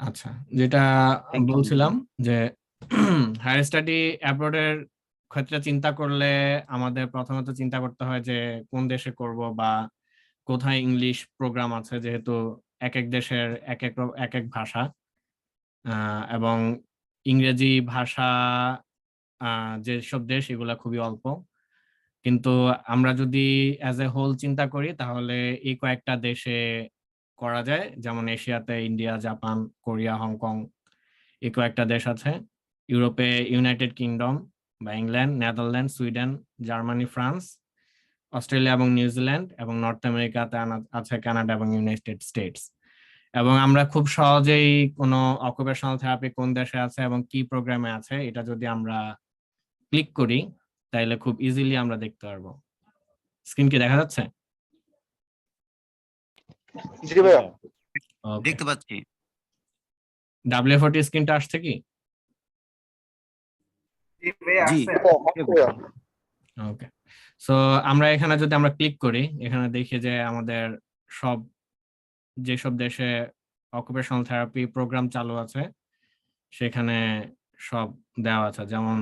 আচ্ছা, যেটা thank you. বলছিলাম যে হায়ার স্টাডি অ্যাব্রোডের ক্ষেত্রে চিন্তা করলে আমাদের প্রথমত চিন্তা করতে হয় যে কোন দেশে করব বা কোথায় ইংলিশ প্রোগ্রাম আছে, যেহেতু এক এক দেশের এক এক ভাষা এবং ইংরেজি ভাষা যেসব দেশ এগুলা খুবই অল্প। কিন্তু আমরা যদি অ্যাজ এ হোল চিন্তা করি তাহলে এই কয়েকটা দেশে করা যায়, যেমন এশিয়াতে ইন্ডিয়া, জাপান, কোরিয়া, হংকং, এই কয়েকটা দেশ আছে। ইউরোপে ইউনাইটেড কিংডম বা England, Netherland, Sweden, Germany, France, Australia এবং নিউজিল্যান্ড, এবং নর্থ আমেরিকাতে আছে কানাডা এবং ইউনাইটেড স্টেটস। এবং আমরা খুব সহজেই কোনো অকুপেশনাল থেরাপি কোন দেশে আছে এবং কি প্রোগ্রামে আছে এটা যদি আমরা ক্লিক করি তাহলে খুব ইজিলি আমরা দেখতে পারবো। স্ক্রিন কি দেখা যাচ্ছে? জি ভাইয়া, দেখতে পাচ্ছি। WF40 স্ক্রিনটা আসছে কি? জি ওকে, সো আমরা এখানে যদি আমরা ক্লিক করি, এখানে দেখি যে আমাদের সব যেসব দেশে অকুপেশনাল থেরাপি প্রোগ্রাম চালু আছে সেখানে সব দেওয়া আছে। যেমন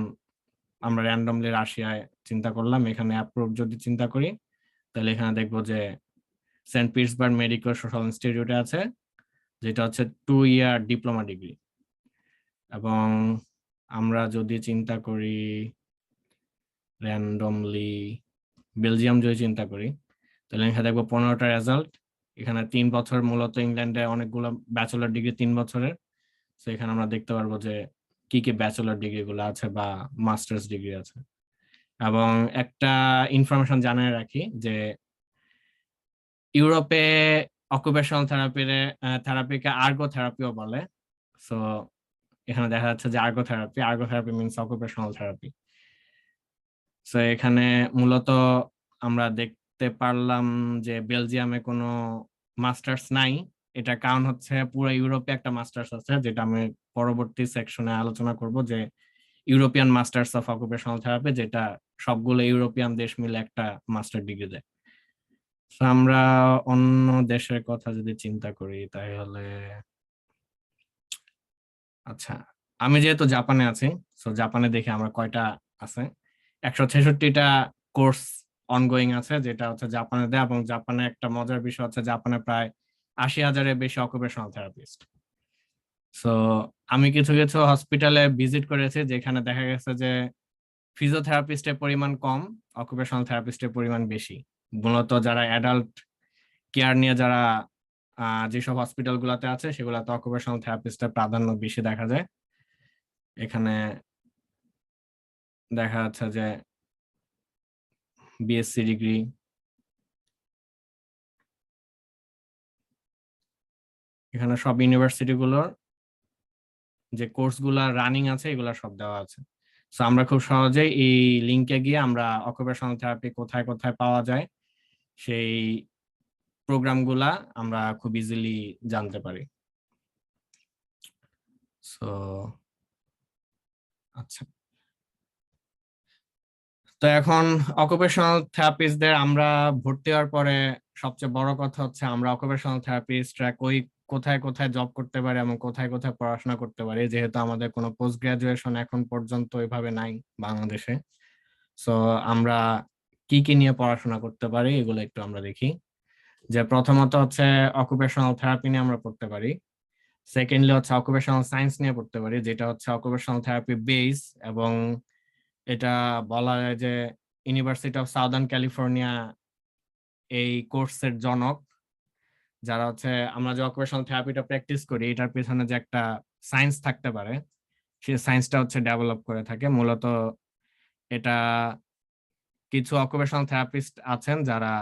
আমরা র্যান্ডমলি রাশিয়ায় চিন্তা করলাম, এখানে অ্যাপ্রুভ যদি চিন্তা করি তাহলে এখানে দেখবো যে সেন্ট পিটসবার্গ মেডিকেল সোশ্যাল ইনস্টিটিউটে আছে, যেটা হচ্ছে 2 ইয়ার ডিপ্লোমা ডিগ্রি। এবং আমরা যদি চিন্তা করি র্যান্ডমলি বেলজিয়াম যদি চিন্তা করি তাহলে এখানে দেখবো 15টা রেজাল্ট। এখানে 3 বছর, মূলত ইংল্যান্ডে অনেকগুলো ব্যাচেলর ডিগ্রি 3 বছরের, তো এখানে আমরা দেখতে পারবো যে কি কি ব্যাচেলর ডিগ্রি গুলো আছে বা মাস্টার্স ডিগ্রি আছে। এবং একটা ইনফরমেশন জানিয়ে রাখি যে ইউরোপে অকুপেশনাল থেরাপিকে আর্গো থেরাপিও বলে। সো এখানে দেখা যাচ্ছে যে ergo therapy means occupational therapy. So এখানে মূলত আমরা দেখতে পারলাম যে বেলজিয়ামে কোনো মাস্টার্স নাই। এটা কারণ হচ্ছে পুরো ইউরোপে একটা মাস্টার্স আছে, যেটা আমি পরবর্তী সেকশনে আলোচনা করব, যে European masters of occupational therapy, যেটা সবগুলো ইউরোপিয়ান দেশ মিলে একটা মাস্টার ডিগ্রি দেয়। তো আমরা অন্য দেশের কথা যদি চিন্তা করি তাহলে, আচ্ছা, আমি যেহেতু জাপানে আছি, সো জাপানে দেখি আমরা কয়টা আছে। 166টা কোর্স অনগোয়িং আছে, যেটা হচ্ছে জাপানে দেয়। এবং জাপানে একটা মজার বিষয় হচ্ছে জাপানে প্রায় 80,000-এর বেশি অকুপেশনাল থেরাপিস্ট। সো আমি কিছু কিছু হসপিটালে ভিজিট করেছি যেখানে দেখা গেছে যে ফিজিওথেরাপিস্টের পরিমাণ কম, অকুপেশনাল থেরাপিস্টের পরিমাণ বেশি। মূলত যারা অ্যাডাল্ট কেয়ার নিয়ে যারা যেসব হসপিটাল গুলাতে আছে সেগুলাতে অকুপেশনাল থেরাপিস্টের প্রাধান্য বেশি দেখা যায়। এখানে দেখা যাচ্ছে যে বিএসসি ডিগ্রি, এখানে সব ইউনিভার্সিটি গুলোর যে কোর্স গুলা রানিং আছে এগুলা সব দেওয়া আছে। সো আমরা খুব সহজেই এই লিংকে গিয়ে আমরা অকুপেশনাল থেরাপি কোথায় কোথায় পাওয়া যায় সেই প্রোগ্রামগুলা আমরা খুব ইজিলি জানতে পারি। সো আচ্ছা, তো এখন অকুপেশনাল থেরাপিস্টদের আমরা ভর্তি হওয়ার পরে সবচেয়ে বড় কথা হচ্ছে আমরা অকুপেশনাল থেরাপিস্টরা কোথায় কোথায় জব করতে পারি এবং কোথায় কোথায় পড়াশোনা করতে পারি, যেহেতু আমাদের কোনো পোস্ট গ্রাজুয়েশন এখন পর্যন্ত ওইভাবে নাই বাংলাদেশে। সো আমরা কি কি নিয়ে পড়াশোনা করতে পারি এগুলো একটু আমরা দেখি। যে প্রথমত হচ্ছে অকুপেশনাল থেরাপি নিয়ে আমরা পড়তে পারি। সেকেন্ডলি হচ্ছে অকুপেশনাল সায়েন্স নিয়ে পড়তে পারি, যেটা হচ্ছে অকুপেশনাল থেরাপি বেস। এবং এটা বলা যায় যে ইউনিভার্সিটি অফ সাউদার্ন ক্যালিফোর্নিয়া এই কোর্সের জনক। যারা হচ্ছে আমরা যে অকুপেশনাল থেরাপিটা প্র্যাকটিস করি এটার পেছনে যে একটা সায়েন্স থাকতে পারে সেই সায়েন্সটা হচ্ছে ডেভেলপ করে থাকে। মূলত এটা কিছু অকুপেশনাল থেরাপিস্ট আছেন যারা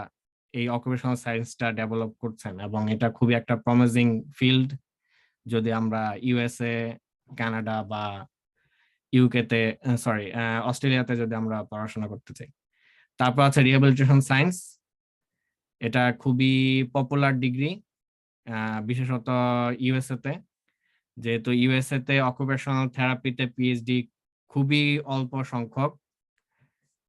এই অকুপেশনাল সায়েন্সটা ডেভেলপ করছেন, এবং এটা খুবই একটা প্রমিজিং ফিল্ড যদি আমরা ইউএসএ, কানাডা বা ইউকেতে, সরি, অস্ট্রেলিয়াতে যদি আমরা পড়াশোনা করতে চাই। তারপর আছে রিহ্যাবিলিটেশন সায়েন্স। এটা খুবই পপুলার ডিগ্রি, বিশেষত ইউএসএ তে, যেহেতু ইউএসএ তে অকুপেশনাল থেরাপিতে পিএইচডি খুবই অল্প সংখ্যক,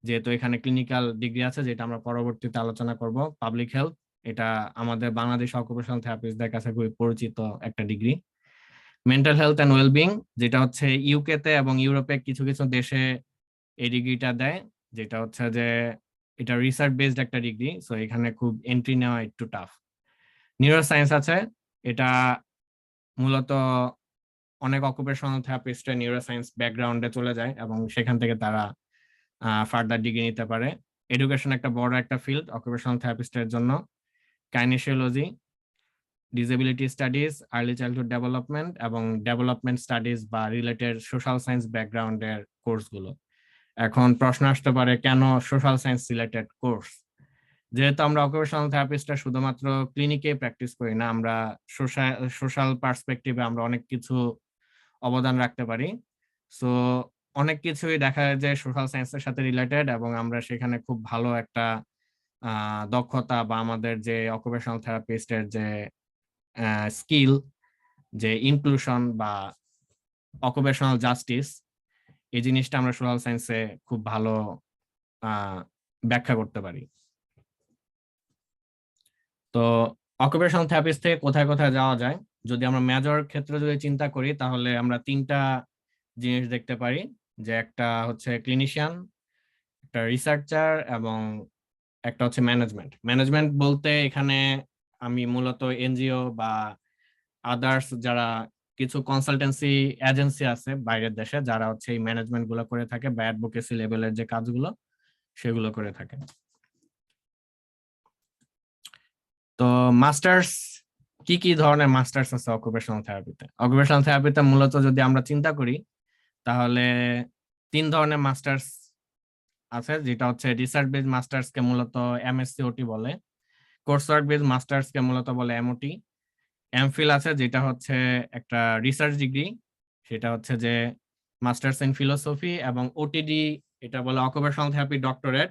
যেহেতু এখানে ক্লিনিক্যাল ডিগ্রি আছে যেটা আমরা পরবর্তীতে আলোচনা করব। পাবলিক হেলথ, এটা আমাদের বাংলাদেশ অকুপেশনাল থেরাপিস্টদের কাছে খুবই পরিচিত একটা degree. Mental health and wellbeing, যেটা হচ্ছে ইউকে তে এবং ইউরোপে কিছু কিছু দেশে এই ডিগ্রিটা দেয়, যেটা হচ্ছে যে এটা রিসার্চ বেসড একটা ডিগ্রি, সো এখানে খুব এন্ট্রি নেওয়া একটু টাফ। নিউরো সায়েন্স আছে, এটা মূলত অনেক অকুপেশনাল থেরাপিস্টের নিউরো সায়েন্স ব্যাকগ্রাউন্ডে চলে যায় এবং সেখান থেকে তারা ফার্দার ডিগ্রি নিতে পারে। এডুকেশন একটা বড় একটা ফিল্ড অকুপেশনাল থেরাপিস্টের জন্য। Kinesiology, disability studies, early childhood development এবং ডেভেলপমেন্ট স্টাডিজ বা রিলেটেড সোশ্যাল সায়েন্স ব্যাকগ্রাউন্ডের কোর্সগুলো। এখন প্রশ্ন আসতে পারে কেন সোশ্যাল সায়েন্স রিলেটেড কোর্স? যেহেতু আমরা অকুপেশনাল থেরাপিস্টরা শুধুমাত্র ক্লিনিকে প্র্যাকটিস করি না, আমরা সোশ্যাল পার্সপেক্টিভে আমরা অনেক কিছু অবদান রাখতে পারি। সো অনেক কিছুই দেখা যায় যে সোশ্যাল সায়েন্সের সাথে রিলেটেড এবং আমরা সেখানে খুব ভালো একটা দক্ষতা বা আমাদের যে অকুপেশনাল থেরাপিস্টের যে স্কিল, যে ইনক্লুশন বা অকুপেশনাল জাস্টিস, এই জিনিসটা আমরা সোশ্যাল সায়েন্সে খুব ভালো ব্যাখ্যা করতে পারি। তো অকুপেশনাল থেরাপিস্ট থেকে কোথায় কোথায় যাওয়া যায়, যদি আমরা মেজর ক্ষেত্রে যদি চিন্তা করি তাহলে আমরা তিনটা জিনিস দেখতে পারি, যে একটা হচ্ছে ক্লিনিশিয়ান, একটা রিসার্চার এবং একটা হচ্ছে ম্যানেজমেন্ট। ম্যানেজমেন্ট বলতে এখানে আমি মূলত এনজিও বা আদার্স যারা কিছু কনসালটেন্সি এজেন্সি আছে বাইরের দেশে, যারা হচ্ছে এই ম্যানেজমেন্ট গুলো করে থাকে বা অ্যাডভোকেসি লেভেলের যে কাজগুলো সেগুলো করে থাকে। তো মাস্টার্স, কি কি ধরনের মাস্টার্স আছে অকুপেশনাল থেরাপিতে? অকুপেশনাল থেরাপিতে মূলত যদি আমরা চিন্তা করি তাহলে তিন ধরনের মাস্টার্স আছে, যেটা হচ্ছে রিসার্চ বেস মাস্টার্স কে মূলত এমএসসি ওটি বলে, কোর্স ওয়ার্ক বেস মাস্টার্স কে মূলত বলে এমওটি, এমফিল আছে যেটা হচ্ছে একটা রিসার্চ ডিগ্রি, সেটা হচ্ছে যে মাস্টার্স ইন ফিলোসফি, এবং ওটিডি এটা বলে অকুপেশনাল থেরাপি ডক্টরেট,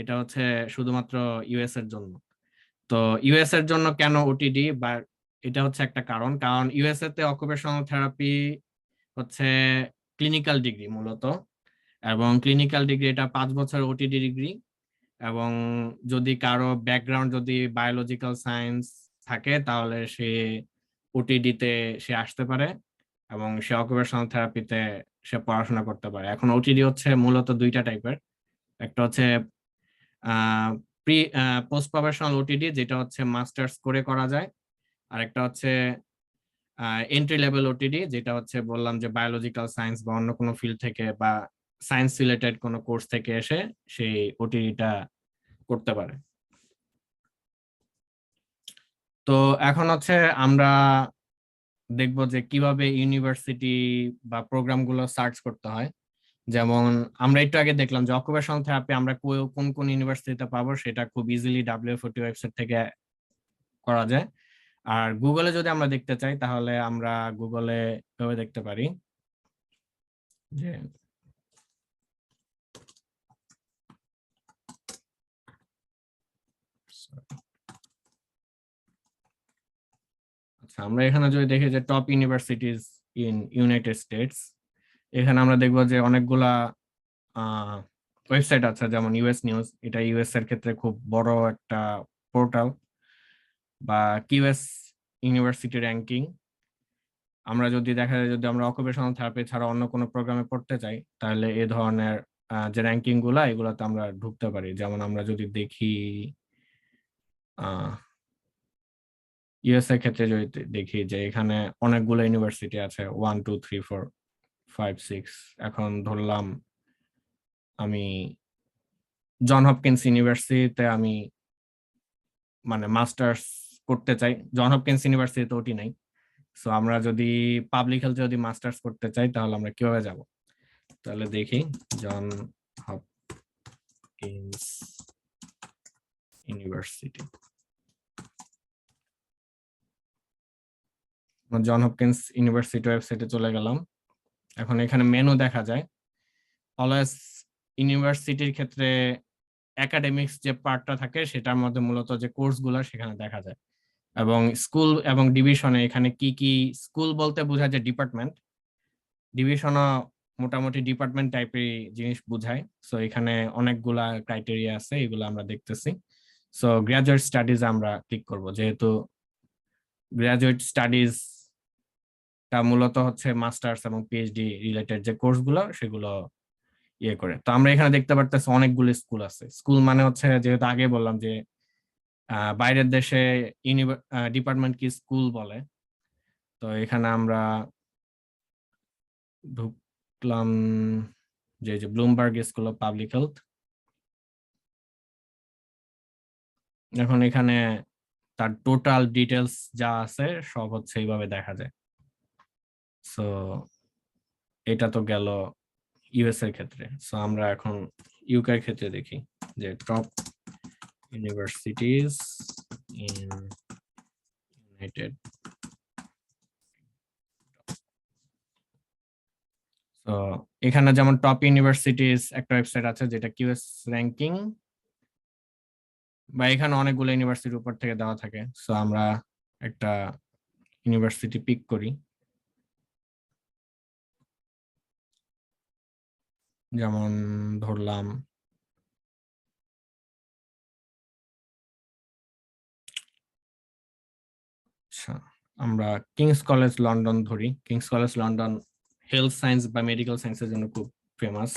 এটা হচ্ছে শুধুমাত্র ইউএস এর জন্য। তো ইউএস এর জন্য কেন ওটিডি, বা এটা হচ্ছে একটা কারণ, কারণ ইউএসএ তে অকুপেশনাল থেরাপি হচ্ছে ক্লিনিক্যাল ডিগ্রি মূলত, এবং ক্লিনিক্যাল ডিগ্রি এটা 5 বছর ওটিডি ডিগ্রি, এবং যদি কারো ব্যাকগ্রাউন্ড যদি বায়োলজিক্যাল সায়েন্স থাকে তাহলে সে ওটিডি তে সে আসতে পারে এবং সে অকুপেশনাল থেরাপিতে সে পড়াশোনা করতে পারে। এখন ওটিডি হচ্ছে মূলত দুইটা টাইপের, একটা হচ্ছে প্রি পোস্ট প্রফেশনাল ওটিডি, যেটা হচ্ছে মাস্টার্স করে করা যায়, আর একটা হচ্ছে এন্ট্রি লেভেল ওটিডি, যেটা হচ্ছে বললাম যে বায়োলজিক্যাল সায়েন্স বা অন্য কোনো ফিল্ড থেকে বা সায়েন্স রিলেটেড কোনো কোর্স থেকে এসে সেই ওটিডিটা করতে পারে। তো এখন হচ্ছে আমরা দেখবো যে কিভাবে ইউনিভার্সিটি বা প্রোগ্রামগুলো সার্চ করতে হয়। যেমন আমরা একটু আগে দেখলাম যে অকুপেশনাল থেরাপি আমরা কোন কোন ইউনিভার্সিটিতে পাবো, সেটা খুব ইজিলি WFOT ওয়েবসাইট থেকে করা যায়। আর গুগলে যদি আমরা দেখতে চাই তাহলে আমরা গুগলে এভাবে দেখতে পারি যে আচ্ছা, আমরা এখানে যদি দেখি যে top universities in United states, এখানে আমরা দেখবো যে অনেকগুলা ওয়েবসাইট আছে, যেমন ইউএস নিউজ, এটা ইউএস এর ক্ষেত্রে খুব বড় একটা পোর্টাল, বা কিউএস ইউনিভার্সিটি র্যাঙ্কিং। আমরা যদি দেখা যায় যদি আমরা অকুপেশনাল থেরাপি ছাড়া অন্য কোনো প্রোগ্রামে পড়তে চাই তাহলে এই ধরনের যে র্যাঙ্কিং গুলা এগুলাতে আমরা ঢুকতে পারি। যেমন আমরা যদি দেখি ইউএস এর ক্ষেত্রে যদি দেখি যে এখানে অনেকগুলো ইউনিভার্সিটি আছে, 1 2 3 4 5 6। এখন ধরলাম আমি জন হপকিন্স ইউনিভার্সিটিতে আমি মানে মাস্টার্স করতে চাই, জন হপকিন্স ইউনিভার্সিটিতে ওটি নাই, সো আমরা যদি পাবলিক হেলথে যদি মাস্টার্স করতে চাই তাহলে আমরা কিভাবে যাব? তাহলে দেখি John Hopkins university, John Hopkins university ওয়েবসাইটে চলে গেলাম। এখন এখানে মেনু দেখা যায়, অলওয়েজ ইউনিভার্সিটির ক্ষেত্রে একাডেমিক্স যে পার্টটা থাকে সেটার মধ্যে মূলত যে কোর্সগুলো সেখানে দেখা যায়, এবং স্কুল এবং ডিভিশনে এখানে কি কি, স্কুল বলতে বোঝায় যে ডিপার্টমেন্ট, ডিভিশনও মোটামুটি ডিপার্টমেন্ট টাইপের জিনিস বোঝায়। সো এখানে অনেকগুলা ক্রাইটেরিয়া আছে, এগুলো আমরা দেখতেছি। সো গ্রাজুয়েট স্টাডিজ আমরা ক্লিক করব, যেহেতু গ্রাজুয়েট স্টাডিজ তা মূলত হচ্ছে মাস্টার্স এবং পিএইচডি রিলেটেড যে কোর্সগুলো সেগুলো ইয়ে করে। তো আমরা এখানে দেখতে পারতেছি অনেকগুলো স্কুল আছে। স্কুল মানে হচ্ছে যেহেতু আগে বললাম যে বাইরের দেশে ডিপার্টমেন্ট কি স্কুল বলে। তো এখানে আমরা ঢুকলাম যে Bloomberg school of public health. এখন এখানে তার টোটাল ডিটেলস যা আছে সব হচ্ছে এইভাবে দেখা যায়। সো এটা তো গেল ইউএস এর ক্ষেত্রে। সো আমরা এখন ইউকে এর ক্ষেত্রে দেখি যে টপ ইউনিভার্সিটিজ ইন ইউনাইটেড। তো এখানে যেমন টপ ইউনিভার্সিটিজ একটা ওয়েবসাইট আছে যেটা কিউএস র্যাঙ্কিং, বা এখানে অনেকগুলো ইউনিভার্সিটির উপর থেকে দেওয়া থাকে। সো আমরা একটা ইউনিভার্সিটি পিক করি, যেমন ধরলাম আচ্ছা আমরা কিংস কলেজ লন্ডন ধরি। King's College London health science বা মেডিকেল সায়েন্সের জন্য খুব ফেমাস।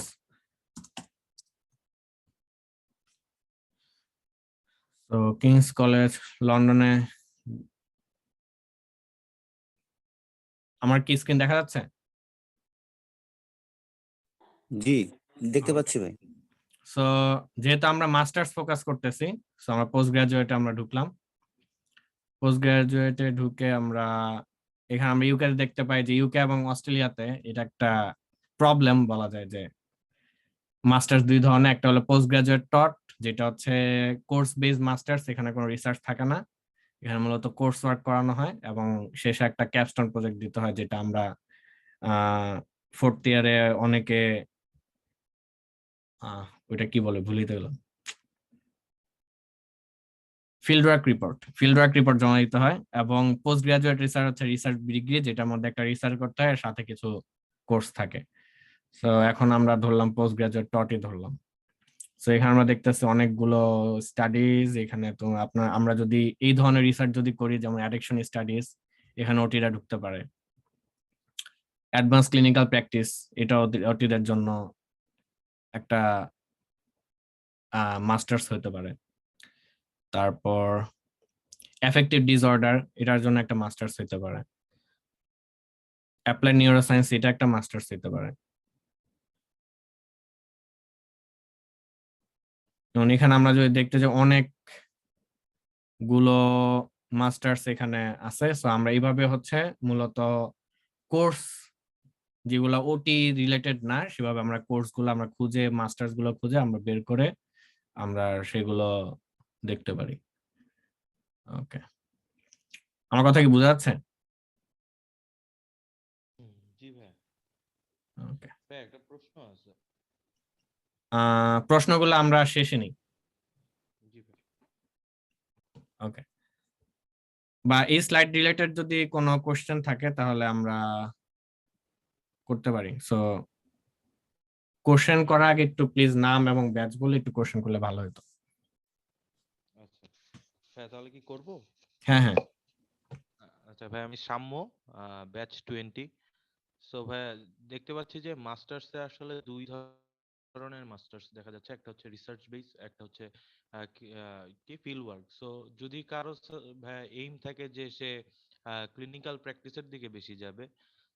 তো কিংস কলেজ লন্ডনে আমার কি স্ক্রিন দেখা যাচ্ছে? জি, দেখতে পাচ্ছি ভাই। সো যেহেতু আমরা মাস্টার্স ফোকাস করতেছি, সো আমরা পোস্ট গ্রাজুয়েটে আমরা ঢুকলাম। পোস্ট গ্রাজুয়েটে ঢুকে আমরা এখানে আমরা ইউকে দেখতে পাই যে ইউকে এবং অস্ট্রেলিয়াতে এটা একটা প্রবলেম বলা যায় যে মাস্টার্স দুই ধরনের। একটা হলো পোস্ট গ্রাজুয়েট টট, যেটা হচ্ছে কোর্স বেসড মাস্টার্স, এখানে কোনো রিসার্চ থাকে না। এখানে মূলত কোর্স ওয়ার্ক করানো হয় এবং শেষে একটা ক্যাপস্টোন প্রজেক্ট দিতে হয়, যেটা আমরা ফোর্থ ইয়ারে অনেকে ওইটা কি বলে ভুলিতে গেলাম, ফিল্ড ওয়ার্ক রিপোর্ট জমা দিতে হয়। এবং পোস্ট গ্রাজুয়েট রিসার্চ হচ্ছে রিসার্চ ডিগ্রি, যেটার মধ্যে একটা রিসার্চ করতে হয়, সাথে কিছু কোর্স থাকে। তো এখন আমরা ধরলাম পোস্ট গ্রাজুয়েট টটই ধরলাম। তো এখানে আমরা দেখতেছি অনেকগুলো স্টাডিজ। এখানে তো আপনার আমরা যদি এই ধরনের রিসার্চ যদি করি, যেমন অ্যাডিকশন স্টাডিজ, এখানে ওটিরা ঢুকতে পারে। অ্যাডভান্স ক্লিনিক্যাল প্র্যাকটিস, এটা ওটিদের জন্য একটা মাস্টার্স হতে পারে। তারপর এফেক্টিভ ডিসঅর্ডার, এটার জন্য একটা মাস্টার্স হতে পারে। অ্যাপ্লাইড নিউরোসায়েন্স, এটা একটা মাস্টার্স হতে পারে। এবং এখানে আমরা যদি দেখতে যাই অনেক গুলো মাস্টার্স এখানে আছে। সো আমরা এইভাবে হচ্ছে মূলত কোর্স যেগুলো ওটি রিলেটেড না, সেভাবে আমরা কোর্স গুলো আমরা খুঁজে, মাস্টার্স গুলো খুঁজে আমরা বের করে আমরা সেগুলো দেখতে পারি। ওকে, আমার কথা কি বোঝা যাচ্ছে? জি ভাই। ওকে, ভাই একটা প্রশ্ন আছে। প্রশ্নগুলো আমরা শেষে নিই। জি ভাই। ওকে, বা এই স্লাইড রিলেটেড যদি কোনো কোশ্চেন থাকে তাহলে আমরা করতে পারি। সো কোশ্চেন করার আগে একটু প্লিজ নাম এবং ব্যাচ বলে একটু কোশ্চেন করলে ভালো হতো। আচ্ছা ভাই, তাহলে কি করব? হ্যাঁ হ্যাঁ, আচ্ছা ভাই, আমি সাম্য, ব্যাচ 20। সো ভাই, দেখতে পাচ্ছি যে মাস্টার্সে আসলে দুই ধরনের মাস্টার্স দেখা যাচ্ছে। একটা হচ্ছে রিসার্চ বেস, একটা হচ্ছে কি ফিল্ড ওয়ার্ক। সো যদি কারো ভাই এইম থাকে যে সে ক্লিনিক্যাল প্র্যাকটিসের দিকে বেশি যাবে,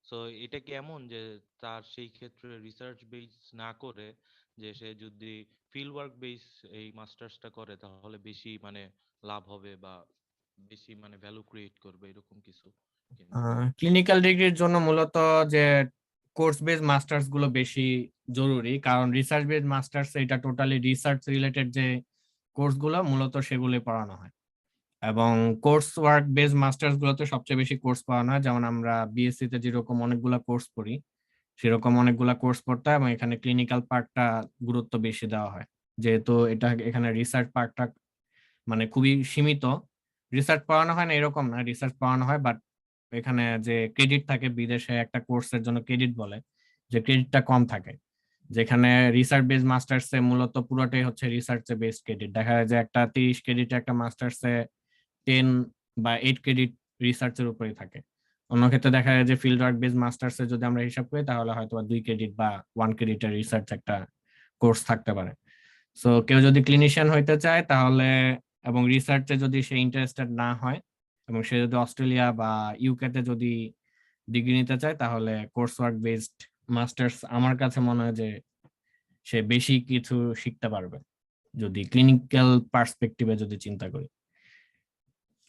সো এটা কি এমন যে তার সেই ক্ষেত্রে রিসার্চ বেস না করে যে সে যদি ফিল্ড ওয়ার্ক বেস এই মাস্টার্সটা করে তাহলে বেশি মানে লাভ হবে বা বেশি মানে ভ্যালু ক্রিয়েট করবে, এরকম কিছু কিনা? ক্লিনিক্যাল ডিগ্রির জন্য মূলত যে কোর্স বেস মাস্টার্স গুলো বেশি জরুরি, কারণ রিসার্চ বেস মাস্টার্স এটা টোটালি রিসার্চ রিলেটেড যে কোর্স গুলো মূলত সেগুলোই পড়ানো হয়। এবং কোর্স ওয়ার্ক বেস মাস্টার্স গুলোতে সবচেয়ে বেশি কোর্স পড়ানো হয়। যেমন আমরা বিএসসি তে যেরকম অনেকগুলা কোর্স পড়ি, সেরকম অনেকগুলা কোর্স পড়তে হয় এবং এখানে ক্লিনিক্যাল পার্টটা গুরুত্ব বেশি দেওয়া হয়। যেহেতু এটা এখানে রিসার্চ পার্টটা মানে খুবই সীমিত। রিসার্চ পড়ানো হয় না এরকম না, রিসার্চ পড়ানো হয়, বাট এখানে যে ক্রেডিট থাকে, বিদেশে একটা কোর্সের জন্য ক্রেডিট বলে, যে ক্রেডিটটা কম থাকে। যেখানে রিসার্চ বেস মাস্টার্সে মূলত পুরোটাই হচ্ছে রিসার্চে বেসড ক্রেডিট। দেখা যায় যে একটা 30 ক্রেডিট একটা মাস্টার্সে 10 বা 8 ক্রেডিট রিসার্চের উপরেই থাকে। অন্য ক্ষেত্রে দেখা যায় যে ফিল্ড ওয়ার্ক বেস মাস্টার্সে যদি আমরা হিসাব করি তাহলে হয়তো 2 ক্রেডিট বা 1 ক্রেডিটের রিসার্চ একটা কোর্স থাকতে পারে। সো কেউ যদি ক্লিনিশিয়ান হইতে চায় তাহলে এবং রিসার্চে যদি সে ইন্টারেস্টেড না হয় এবং সে যদি অস্ট্রেলিয়া বা ইউকে তে যদি ডিগ্রি নিতে চায় তাহলে কোর্স ওয়ার্ক বেসড মাস্টার্স আমার কাছে মনে হয় যে সে বেশি কিছু শিখতে পারবে যদি ক্লিনিক্যাল পার্সপেক্টিভে যদি চিন্তা করি।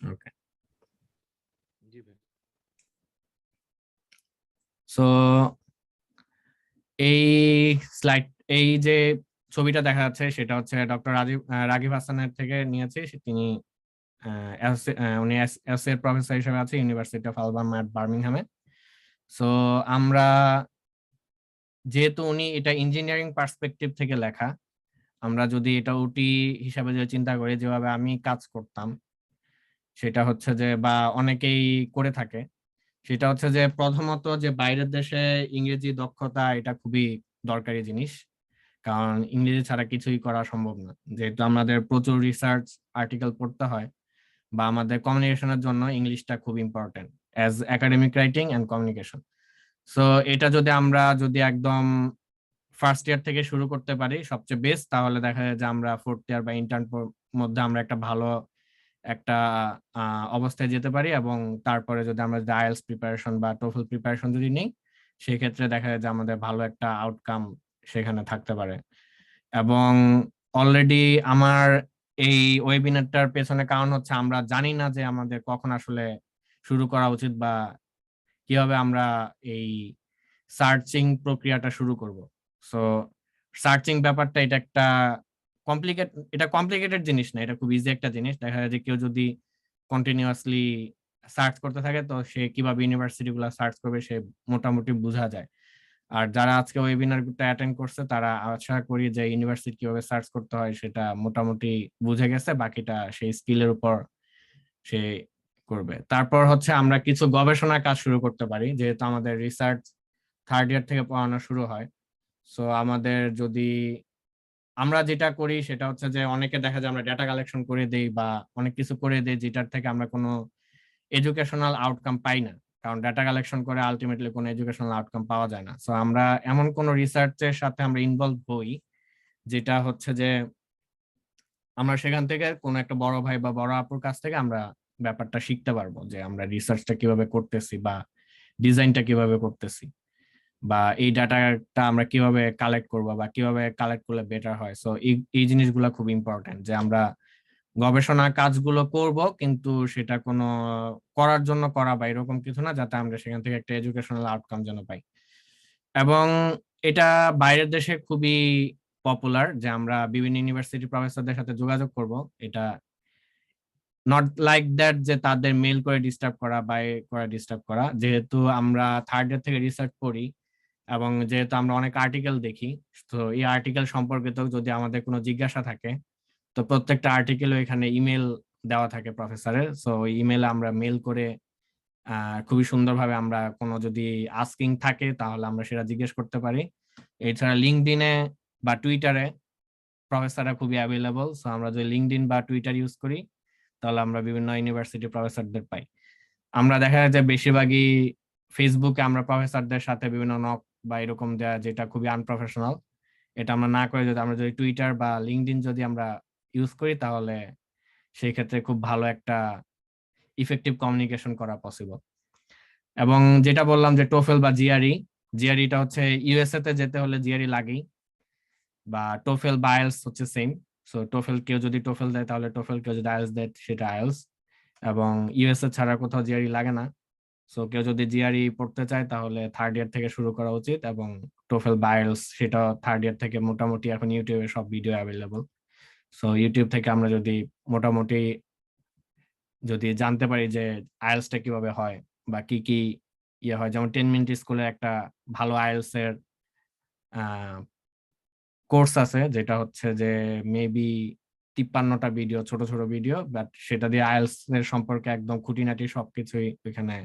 ওকে, জি ভাই। সো এই স্লাইড, এই যে ছবিটা দেখা যাচ্ছে সেটা হচ্ছে ডক্টর রাগিব হাসানের থেকে নিয়েছি। তিনি উনি এর প্রফেসর হিসেবে আছে ইউনিভার্সিটি অফ আলবামা এট বার্মিংহামে। সো আমরা যেহেতু উনি এটা ইঞ্জিনিয়ারিং পার্সপেক্টিভ থেকে লেখা, আমরা যদি এটা ওটি হিসাবে যে চিন্তা করি যেভাবে আমি কাজ করতাম সেটা হচ্ছে যে বা অনেকেই করে থাকে সেটা হচ্ছে যে প্রথমত যে বাইরের দেশে ইংরেজি দক্ষতা এটা খুবই দরকারি জিনিস, কারণ ইংরেজি ছাড়া কিছুই করা সম্ভব না। যেহেতু আমাদের প্রচুর রিসার্চ আর্টিকেল পড়তে হয় বা আমাদের কমিউনিকেশনের জন্য ইংলিশটা খুব important as academic writing and communication. So এটা যদি আমরা একদম ফার্স্ট ইয়ার থেকে শুরু করতে পারি সবচেয়ে বেস্ট, তাহলে দেখা যায় যে আমরা ফোর্থ ইয়ার বা ইন্টার্ন মধ্যে আমরা একটা ভালো একটা অবস্থায় যেতে পারি এবং তারপরে যদি আমরা আইএলটিএস প্রিপারেশন বা টোফেল প্রিপারেশন যদি নিই সেক্ষেত্রে দেখা যায় যে আমাদের ভালো একটা আউটকাম সেখানে থাকতে পারে। এবং অলরেডি আমার এই ওয়েবিনারটার পেছনে কারণ হচ্ছে আমরা জানি না যে আমাদের কখন আসলে শুরু করা উচিত বা কিভাবে আমরা এই সার্চিং প্রক্রিয়াটা শুরু করব। সো সার্চিং ব্যাপারটা এটা একটা কমপ্লিকেটেড জিনিস না, এটা খুব ইজি একটা জিনিস। দেখা যায় যে কেউ যদি কন্টিনিউয়াসলি সার্চ করতে থাকে তো সে কিভাবে ইউনিভার্সিটি গুলা সার্চ করবে সে মোটামুটি বোঝা যায়। আর যারা আজকে ওয়েবিনারটা অ্যাটেন্ড করছে তারা আশা করি যে ইউনিভার্সিটি কিভাবে সার্চ করতে হয় সেটা মোটামুটি বুঝে গেছে, বাকিটা সেই স্কিলের উপর সে করবে। তারপর হচ্ছে আমরা কিছু গবেষণা কাজ শুরু করতে পারি, যেহেতু আমাদের রিসার্চ থার্ড ইয়ার থেকে পড়ানো শুরু হয়। সো আমাদের যদি আমরা যেটা করি সেটা হচ্ছে যে অনেকে দেখা যায় আমরা ডেটা কালেকশন করে দেই বা অনেক কিছু করে দেই যেটার থেকে আমরা কোনো এডুকেশনাল আউটকাম পাই না, কারণ ডেটা কালেকশন করে আলটিমেটলি কোনো এডুকেশনাল আউটকাম পাওয়া যায় না। সো আমরা এমন কোনো রিসার্চের সাথে আমরা ইনভলভ হই যেটা হচ্ছে যে আমরা সেখান থেকে কোনো একটা বড় ভাই বা বড় আপুর কাছ থেকে আমরা ব্যাপারটা শিখতে পারবো যে আমরা রিসার্চটা কিভাবে করতেছি বা ডিজাইনটা কিভাবে করতেছি বা এই ডাটাটা আমরা কিভাবে কালেক্ট করবো বা কিভাবে কালেক্ট করলে বেটার হয়। সো এই জিনিসগুলো খুব ইম্পর্টেন্ট যে আমরা গবেষণা কাজগুলো করব কিন্তু সেটা কোনো করার জন্য করা বা এরকম কিছু না, যাতে আমরা সেখান থেকে একটা এডুকেশনাল আউটকাম যেন পাই। এবং এটা বাইরের দেশে খুবই পপুলার যে আমরা বিভিন্ন ইউনিভার্সিটি প্রফেসরদের সাথে যোগাযোগ করব। এটা নট লাইক দ্যাট যে তাদের মেল করে ডিস্টার্ব করা বা ডিস্টার্ব করা, যেহেতু আমরা থার্ড ইয়ার থেকে রিসার্চ করি এবং যেহেতু আমরা অনেক আর্টিকেল দেখি, তো এই আর্টিকেল সম্পর্কিত যদি আমাদের কোনো জিজ্ঞাসা থাকে তো প্রত্যেকটা আর্টিকেল এখানে ইমেল দেওয়া থাকে প্রফেসরের। সো ওই ইমেলে আমরা মেল করে খুবই সুন্দরভাবে আমরা কোনো যদি আস্কিং থাকে তাহলে আমরা সেটা জিজ্ঞেস করতে পারি। এছাড়া লিঙ্কডইনে বা টুইটারে প্রফেসররা খুবই অ্যাভেলেবল। সো আমরা যদি লিঙ্কডইন বা টুইটার ইউজ করি তাহলে আমরা বিভিন্ন ইউনিভার্সিটি প্রফেসরদের পাই। আমরা দেখা যায় যে বেশিরভাগই ফেসবুকে আমরা প্রফেসরদের সাথে বিভিন্ন নক বা এরকম দেওয়া যেটা খুবই আনপ্রফেশনাল, এটা আমরা না করে যদি আমরা টুইটার বা লিঙ্কডইন যদি আমরা ইউজ করি তাহলে সেই ক্ষেত্রে খুব ভালো একটা ইফেক্টিভ কমিউনিকেশন করা পসিবল। এবং যেটা বললাম যে টোফেল বা জিআরইটা হচ্ছে ইউএসএ তে যেতে হলে জিআরই লাগেই, বা টোফেল বা আইএলটিএস হচ্ছে সেম। সো টোফেল কেউ যদি টোফেল দেয় তাহলে টোফেল, কেউ যদি আইএলটিএস দেয় সেটা আইএলটিএস, এবং ইউএসএ ছাড়া কোথাও জিআরই লাগে না। সো কেউ যদি জিআরই পড়তে চায় তাহলে থার্ড ইয়ার থেকে শুরু করা উচিত, এবং টোফেল বা আইএলটিএস সেটা থার্ড ইয়ার থেকে মোটামুটি এখন ইউটিউবে সব ভিডিও অ্যাভেলেবল। সো ইউটিউব থেকে আমরা মোটামুটি যদি জানতে পারি যে আইএলটিএসটা কিভাবে হয় বা কি কি ইয়ে হয়, যেমন 10 মিনিট স্কুলে একটা ভালো আইএলটিএস এর কোর্স আছে যেটা হচ্ছে যে মেবি 53টা ভিডিও, ছোট ছোট ভিডিও, বাট সেটা দিয়ে আইএলটিএস এর সম্পর্কে একদম খুঁটিনাটি সবকিছুই ওখানে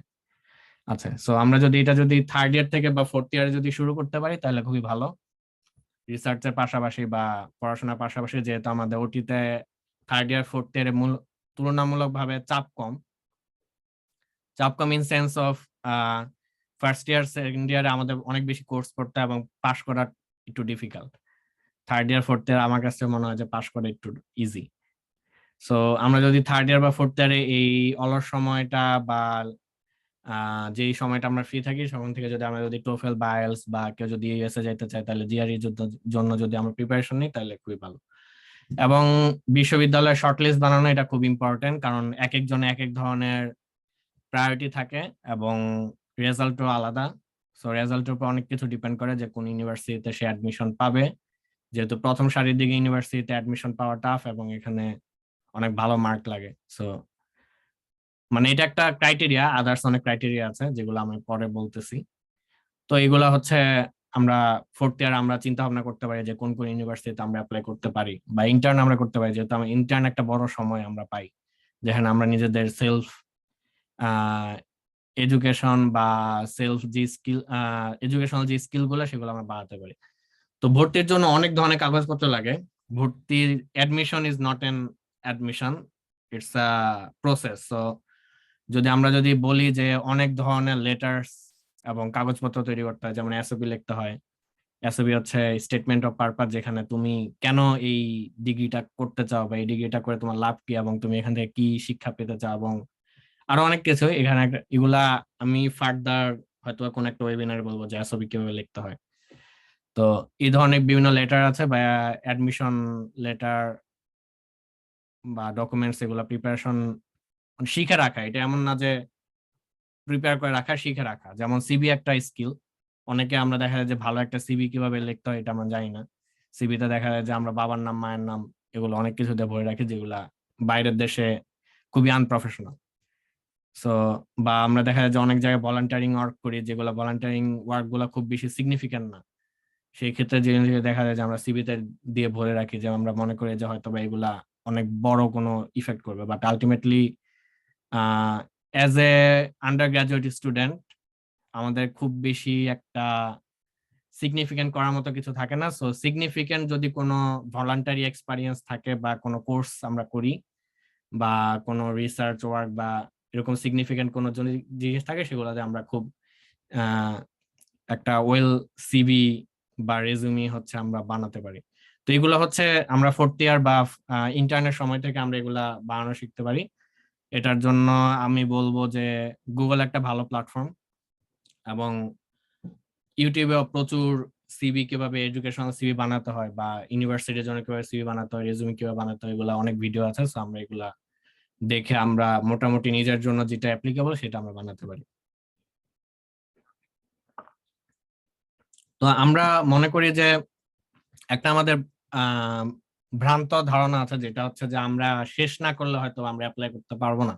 আছে। সো আমরা যদি এটা থার্ড ইয়ার থেকে বা ফোর্থ ইয়ারে যদি শুরু করতে পারি তাহলে খুবই ভালো, রিসার্চের পাশাপাশি বা পড়াশোনার পাশাপাশি, যেহেতু আমাদের ওটিতে থার্ড ইয়ার ফোর্থ ইয়ারে তুলনামূলকভাবে চাপ কম in sense of first year second ইয়ারে আমাদের অনেক বেশি কোর্স করতে হয় এবং পাশ করা একটু difficult. Third year fourth year আমার কাছে মনে হয় যে পাশ করা একটু ইজি। সো আমরা যদি থার্ড ইয়ার বা ফোর্থ ইয়ারে এই অলস সময়টা বা যেই সময়টা আমরা ফ্রি থাকি তখন থেকে যদি আমরা যদি টোফেল বা আইএলটিএস বা কেউ যদি ইউএসএ যাইতে চায় তাহলে জিআরই জন্য যদি আমরা প্রিপারেশন নিই তাহলে খুবই ভালো। এবং বিশ্ববিদ্যালয়ের শর্টলিস্ট বানানো এটা খুব ইম্পর্টেন্ট, কারণ এক একজনে এক এক ধরনের প্রায়োরিটি থাকে এবং রেজাল্টও আলাদা। সো রেজাল্টের উপর অনেক কিছু ডিপেন্ড করে যে কোন ইউনিভার্সিটিতে সে অ্যাডমিশন পাবে, যেহেতু প্রথম সারির দিকে ইউনিভার্সিটিতে অ্যাডমিশন পাওয়া টাফ এবং এখানে অনেক ভালো মার্ক লাগে। সো মানে এটা একটা ক্রাইটেরিয়া, আদার্স অনেক ক্রাইটেরিয়া আছে যেগুলো আমি পরে বলতেছি। তো এগুলা হচ্ছে আমরা ফোর্থ ইয়ার আমরা চিন্তা ভাবনা করতে পারি যে কোন কোন ইউনিভার্সিটিতে আমরা অ্যাপ্লাই করতে পারি, বা ইন্টার্ন আমরা করতে পারি, যেহেতু আমরা ইন্টার্ন একটা বড় সময় আমরা পাই যেখানে আমরা নিজেদের সেলফ এডুকেশন বা সেলফ যে স্কিল এডুকেশনাল যে স্কিল গুলো সেগুলো আমরা বাড়াতে পারি। তো ভর্তির জন্য অনেক ধরনের কাগজপত্র লাগে। ভর্তির admission is not an admission, it's a process. So যদি আমরা যদি বলি যে অনেক ধরনের লেটার্স এবং কাগজপত্র তৈরি করতে হয়, যেমন এসওপি লিখতে হয়। এসওপি হচ্ছে স্টেটমেন্ট অফ পারপাস, যেখানে তুমি কেন এই ডিগ্রিটা করতে চাও বা এই ডিগ্রিটা করে তোমার লাভ কি এবং তুমি এখান থেকে কি শিক্ষা পেতে চাও, এবং আরো অনেক কিছু এখানে এগুলা আমি ফার্দার হয়তো কোন একটা ওয়েবিনারে বলবো যে এসওপি কিভাবে লিখতে হয়। তো এই ধরনের বিভিন্ন লেটার আছে বা অ্যাডমিশন লেটার বা ডকুমেন্টস, এগুলা প্রিপারেশন শিখে রাখা। এটা এমন না যে প্রিপেয়ার করে রাখা, শিখে রাখা। যেমন সিভি একটা স্কিল, অনেকে আমরা দেখা যায় যে ভালো একটা সিভি কিভাবে লিখতে হয় এটা আমরা জানি না। সিভিতে দেখা যায় যে আমরা বাবার নাম, মায়ের নাম, এগুলো অনেক কিছু দিয়ে ভরে রাখি যেগুলা বাইরের দেশে খুবই আনপ্রফেশনাল। সো বা আমরা দেখা যায় যে অনেক জায়গায় ভলান্টিয়ারিং ওয়ার্ক করি, যেগুলো ভলান্টিয়ারিং ওয়ার্ক গুলা খুব বেশি সিগনিফিকেন্ট না। সেই ক্ষেত্রে যে দেখা যায় যে আমরা সিভিতে দিয়ে ভরে রাখি যে আমরা মনে করি যে হয়তো বা এগুলা অনেক বড় কোনো ইফেক্ট করবে, but ultimately as a under graduate student আমাদের খুব বেশি একটা সিগনিফিকেন্ট করার মতো কিছু থাকে না। সো সিগনিফিকেন্ট যদি কোনো ভলান্টারি এক্সপেরিয়েন্স থাকে বা কোনো কোর্স আমরা করি বা কোনো রিসার্চ ওয়ার্ক বা এরকম সিগনিফিকেন্ট কোনো জিনিস থাকে, সেগুলোতে আমরা খুব একটা ওয়েল সিভি বা রেজুমি হচ্ছে আমরা বানাতে পারি। তো এগুলো হচ্ছে আমরা ফোর্থ ইয়ার বা ইন্টার্নের সময় থেকে আমরা এগুলা বানানো শিখতে পারি। এটার জন্য আমি বলবো যে গুগল একটা ভালো প্ল্যাটফর্ম, এবং ইউটিউবে প্রচুর সিভি কিভাবে এডুকেশনাল সিভি বানাতে হয় বা ইউনিভার্সিটির জন্য কিভাবে সিভি বানাতে হয়, রেজুমি কিভাবে বানাতে হয়, এগুলা অনেক ভিডিও আছে। সো আমরা এগুলা দেখে আমরা মোটামুটি নিজের জন্য যেটা অ্যাপ্লিকেবল সেটা আমরা বানাতে পারি। তো আমরা মনে করি যে একটা আমাদের ভ্রান্ত ধারণা আছে, যেটা হচ্ছে যে আমরা শেষ না করলে হয়তো আমরা অ্যাপ্লাই করতে পারবো না।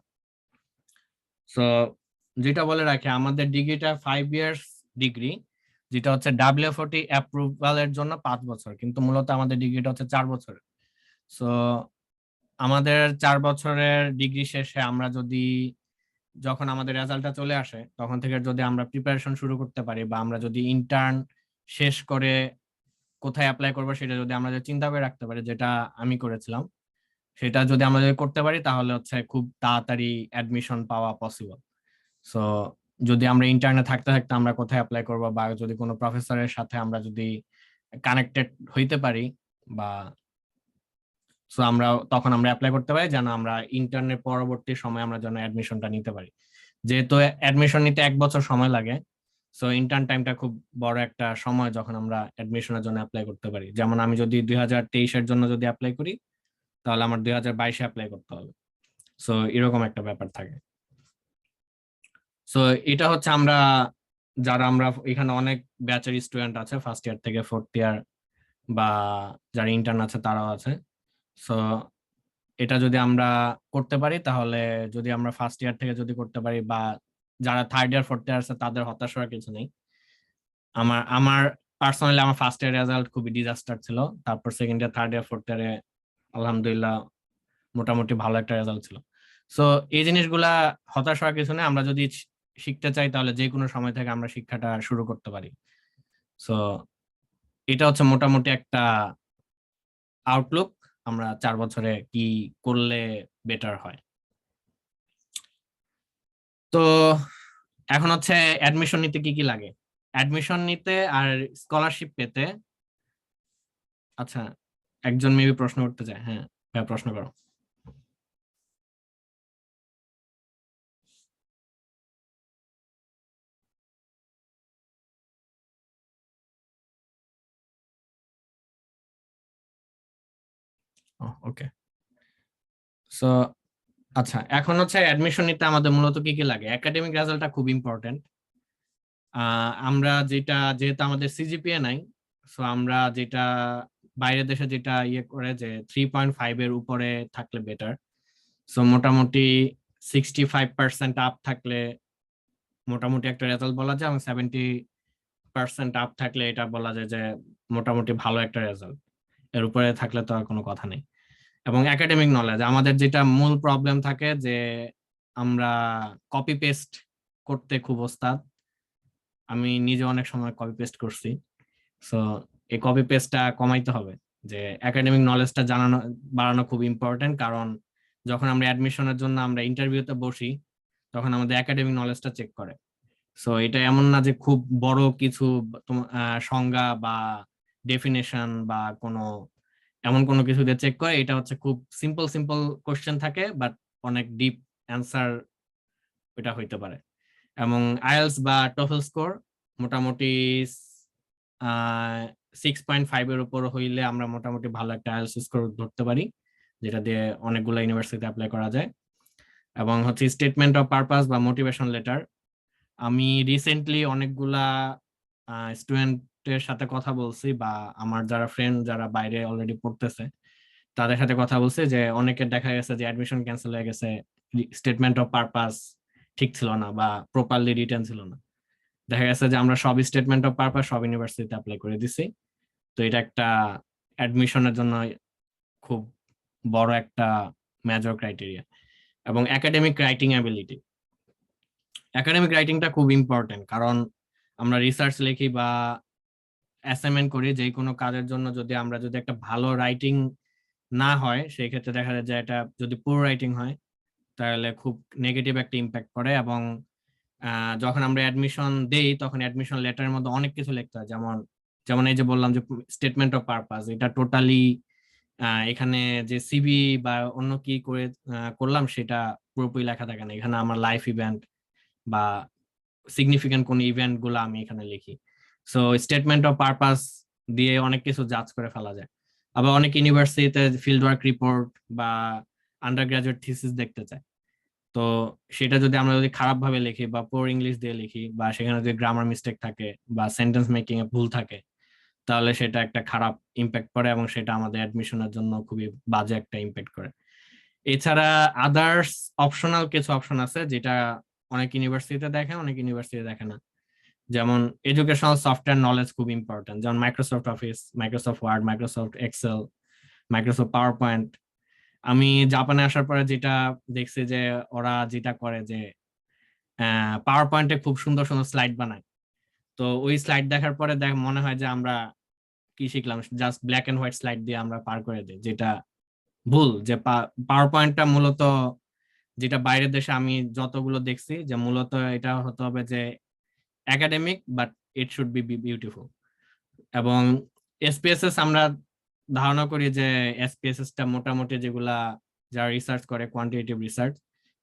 সো যেটা বলে রাখি, আমাদের ডিগ্রিটা 5 ইয়ার্স ডিগ্রি, যেটা হচ্ছে WFOT অ্যাপ্রুভালের জন্য 5 বছর, কিন্তু মূলত আমাদের ডিগ্রিটা হচ্ছে 4 বছরের। সো আমাদের 4 বছরের ডিগ্রি শেষে আমরা যদি যখন আমাদের রেজাল্টটা চলে আসে তখন থেকে যদি আমরা প্রিপারেশন শুরু করতে পারি, বা আমরা যদি ইন্টার্ন শেষ করে কোথায় অ্যাপ্লাই করবো সেটা যদি আমরা চিন্তা করে রাখতে পারি, যেটা আমি করেছিলাম, সেটা যদি আমরা যদি করতে পারি তাহলে হচ্ছে খুব তাড়াতাড়ি অ্যাডমিশন পাওয়া পসিবল। সো যদি আমরা ইন্টার্নে থাকতে থাকতে আমরা কোথায় অ্যাপ্লাই করবো, বা যদি কোনো প্রফেসরের সাথে আমরা যদি কানেক্টেড হইতে পারি, বা সো আমরা তখন আমরা অ্যাপ্লাই করতে পারি যেন আমরা ইন্টার্নের পরবর্তী সময় আমরা যেন অ্যাডমিশনটা নিতে পারি। যেহেতু অ্যাডমিশন নিতে 1 বছর সময় লাগে, সো ইন্টার্ন টাইমটা খুব বড় একটা সময় যখন আমরা অ্যাডমিশনের জন্য অ্যাপ্লাই করতে পারি। যেমন আমি যদি 2023-এর জন্য যদি অ্যাপ্লাই করি তাহলে আমার 2022-এ অ্যাপ্লাই করতে হবে। সো এরকম একটা ব্যাপার থাকে। সো এটা হচ্ছে আমরা যারা আমরা এখানে অনেক ব্যাচের স্টুডেন্ট আছে ফার্স্ট ইয়ার থেকে ফোর্থ ইয়ার, বা যারা ইন্টার্ন আছে তারাও আছে। সো এটা যদি আমরা করতে পারি তাহলে, যদি আমরা ফার্স্ট ইয়ার থেকে যদি করতে পারি, বা যারা থার্ড ইয়ার ফোর্থ ইয়ার আছে তাদের হতাশ হওয়ার কিছু নেই। আমার আমার পার্সোনালি আমার ফার্স্ট ইয়ার রেজাল্ট খুবই ডিজাস্টার ছিল, তারপর second year third year fourth ইয়ারে আলহামদুলিল্লাহ মোটামুটি ভালো একটা রেজাল্ট ছিল। সো এই জিনিসগুলা হতাশ হওয়ার কিছু নেই, আমরা যদি শিখতে চাই তাহলে যে কোনো সময় থেকে আমরা শিক্ষাটা শুরু করতে পারি। সো এটা হচ্ছে মোটামুটি একটা আউটলুক আমরা 4 বছরে কি করলে বেটার হয়। তো এখন হচ্ছে অ্যাডমিশন নিতে কি কি লাগে। অ্যাডমিশন নিতে আর স্কলারশিপ পেতে, আচ্ছা একজন মেবি প্রশ্ন করতে চায়। হ্যাঁ ভাইয়া প্রশ্ন করো। ওকে, সো আচ্ছা এখন হচ্ছে অ্যাডমিশন নিতে আমাদের মূলত কি কি লাগে। একাডেমিক রেজাল্টটা খুব ইম্পর্টেন্ট। আমরা যেটা, যেহেতু আমাদের সিজিপিএ নাই, সো আমরা যেটা বাইরের দেশে যেটা ইয়ে করে যে 3.5 এর উপরে থাকলে বেটার। সো মোটামুটি 65% আপ থাকলে মোটামুটি একটা রেজাল্ট বলা যায়, এবং 70% আপ থাকলে এটা বলা যায় যে মোটামুটি ভালো একটা রেজাল্ট। এর উপরে থাকলে তো আর কোনো কথা নেই। এবং একাডেমিক নলেজ, আমাদের যেটা মূল প্রবলেম থাকে যে আমরা কপি পেস্ট করতে খুব ওস্তাদ। আমি নিজে অনেক সময় কপি পেস্ট করছি। সো এই কপি পেস্টটা কমাইতে হবে। যে একাডেমিক নলেজটা জানানো বাড়ানো খুব ইম্পর্টেন্ট, কারণ যখন আমরা অ্যাডমিশনের জন্য আমরা ইন্টারভিউতে বসি তখন আমাদের একাডেমিক নলেজটা চেক করে। সো এটা এমন না যে খুব বড় কিছু সংজ্ঞা বা ডেফিনেশন বা কোনো এমন কোনো কিছু দিয়ে চেক করে। এটা হচ্ছে খুব সিম্পল সিম্পল কোশ্চেন থাকে, বাট অনেক ডিপ অ্যান্সার এটা হইতে পারে। এবং আইএলস বা টোফেল স্কোর মোটামুটি 6.5 এর উপর হইলে আমরা মোটামুটি ভালো একটা আইএলস স্কোর ধরতে পারি, যেটা দিয়ে অনেকগুলো ইউনিভার্সিটিতে অ্যাপ্লাই করা যায়। এবং হচ্ছে স্টেটমেন্ট অফ পারপাস বা মোটিভেশন লেটার। আমি রিসেন্টলি অনেকগুলা স্টুডেন্টের সাথে কথা বলছি, বা আমার যারা ফ্রেন্ড যারা বাইরে অলরেডি পড়তেছে তাদের সাথে কথা বলছি, যে অনেকের দেখা গেছে যে অ্যাডমিশন ক্যান্সেল হয়ে গেছে, স্টেটমেন্ট অফ পারপাস ঠিক ছিল না বা প্রপারলি রিটেন ছিল না। দেখা গেছে যে আমরা সব স্টেটমেন্ট অফ পারপাস সব ইউনিভার্সিটিতে অ্যাপ্লাই করে দিছি। তো এটা একটা অ্যাডমিশনের জন্য খুব বড় একটা মেজর ক্রাইটেরিয়া। এবং একাডেমিক রাইটিং অ্যাবিলিটি, একাডেমিক রাইটিংটা খুব ইম্পর্টেন্ট, কারণ আমরা রিসার্চ লিখি বা অ্যাসাইনমেন্ট করি যে কোনো কাজের জন্য, যদি আমরা যদি একটা ভালো রাইটিং না হয় সেই ক্ষেত্রে দেখা যায় যে এটা যদি পুরো রাইটিং হয় তাহলে খুব নেগেটিভ একটা ইম্প্যাক্ট পড়ে। এবং যখন আমরা অ্যাডমিশন দেই তখন অ্যাডমিশন লেটারের মধ্যে অনেক কিছু লিখতে হয়, যেমন যেমন এই যে বললাম যে স্টেটমেন্ট অফ পারপাস, এটা টোটালি এখানে যে সিভি বা অন্য কি করে করলাম সেটা পুরোপুরি লেখা থাকে না। এখানে আমার লাইফ ইভেন্ট বা সিগনিফিকেন্ট কোন ইভেন্ট গুলো আমি এখানে লিখি। সো স্টেটমেন্ট অফ পারপাস দিয়ে অনেক কিছু জাজ করে ফেলা যায়। আবার অনেক ইউনিভার্সিটিতে ফিল্ড ওয়ার্ক রিপোর্ট বা আন্ডার গ্রাজুয়েট থিসিস দেখতে চায়। তো সেটা যদি আমরা যদি খারাপ ভাবে লিখি বা পোর ইংলিশ দিয়ে লিখি বা সেখানে যদি গ্রামার মিস্টেক থাকে বা সেন্টেন্স মেকিং এ ভুল থাকে, তাহলে সেটা একটা খারাপ ইম্প্যাক্ট পড়ে এবং সেটা আমাদের অ্যাডমিশনের জন্য খুবই বাজে একটা ইম্প্যাক্ট করে। এছাড়া আদার্স অপশনাল কিছু অপশন আছে যেটা অনেক ইউনিভার্সিটিতে দেখে, অনেক ইউনিভার্সিটি দেখে না। যেমন এডুকেশনাল সফটওয়্যার নলেজ খুব ইম্পর্টেন্ট, যেমন Microsoft Office, Microsoft Word, Microsoft Excel, Microsoft PowerPoint. আমি জাপানে আসার পরে যেটা দেখছি যে ওরা যেটা করে যে পাওয়ার পয়েন্টে খুব সুন্দর সুন্দর স্লাইড বানায়। তো ওই স্লাইড দেখার পরে মনে হয় যে আমরা কি শিখলাম, just black and white slide দিয়ে আমরা পার করে দিই, যেটা ভুল। যে পাওয়ার পয়েন্টটা মূলত, যেটা বাইরের দেশে আমি যতগুলো দেখছি, যে মূলত এটা হতে হবে যে academic but it should be beautiful. এবং এসপিএসএস আমরা ধারণা করি যে এসপিএসএস টা মোটামুটি যেগুলা যারা রিসার্চ করে কোয়ান্টিটেটিভ রিসার্চ,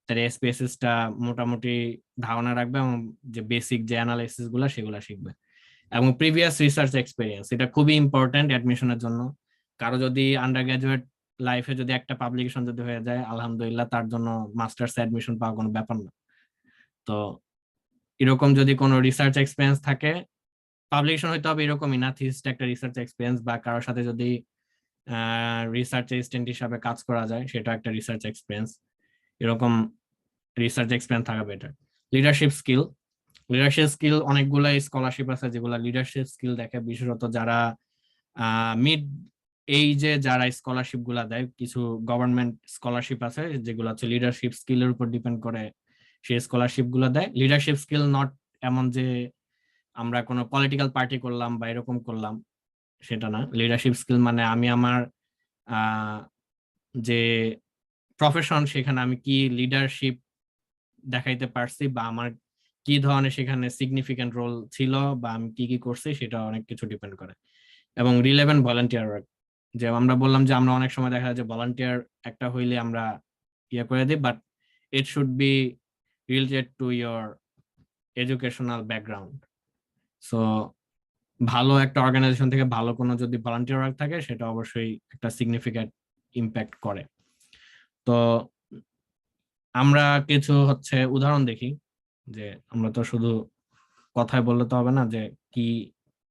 তার এসপিএসএস টা মোটামুটি ধারণা রাখবে এবং যে বেসিক যে অ্যানালাইসিস গুলা সেগুলা শিখবে। এবং প্রিভিয়াস রিসার্চ এক্সপেরিয়েন্স, এটা খুবই ইম্পর্টেন্ট অ্যাডমিশনের জন্য। কারো যদি আন্ডার গ্রাজুয়েট লাইফে যদি একটা পাবলিকেশন যদি হয়ে যায়, আলহামদুলিল্লাহ, তার জন্য মাস্টার্স অ্যাডমিশন পাওয়া কোনো ব্যাপার না। তো এরকম যদি কোনো রিসার্চ এক্সপেরিয়েন্স থাকে, পাবলিকেশন হয়তো হবে এরকমই না, থিসিসটা একটা রিসার্চ এক্সপেরিয়েন্স, বা কারোর সাথে যদি রিসার্চ অ্যাসিস্ট্যান্ট হিসাবে কাজ করা যায় সেটা একটা রিসার্চ এক্সপেরিয়েন্স। এরকম রিসার্চ এক্সপেরিয়েন্স থাকা better. Leadership skill, leadership skill অনেকগুলাই স্কলারশিপ আছে যেগুলো লিডারশিপ স্কিল দেখে, বিশেষত যারা মিড এই যে যারা স্কলারশিপ গুলা দেয়, কিছু গভর্নমেন্ট স্কলারশিপ আছে যেগুলো হচ্ছে লিডারশিপ স্কিলের উপর ডিপেন্ড করে সেই স্কলারশিপ গুলো দেয়। লিডারশিপ স্কিল নট এমন যে আমরা কোনো পলিটিক্যাল পার্টি করলাম বা এরকম করলাম, সেটা না। লিডারশিপ স্কিল মানে আমি আমার যে প্রফেশন সেখানে আমি কি লিডারশিপ দেখাইতে পারছি বা আমার কি ধরনের সেখানে সিগনিফিক্যান্ট রোল ছিল বা আমি কি কি করছি সেটা অনেক কিছু ডিপেন্ড করে। এবং রিলেভেন্ট ভলান্টিয়ার ওয়ার্ক, যে আমরা বললাম যে আমরা অনেক সময় দেখা যায় যে ভলান্টিয়ার একটা হইলে আমরা ইয়ে করে দিই, but it should be related to your educational background. So ভালো একটা অর্গানাইজেশন থেকে ভালো কোনো যদি ভলান্টিয়ার ওয়ার্ক থাকে সেটা অবশ্যই একটা সিগনিফিক্যান্ট ইম্প্যাক্ট করে। তো আমরা কিছু হচ্ছে উদাহরণ দেখি, যে আমরা তো শুধু কথায় বললে তো হবে না, যে কি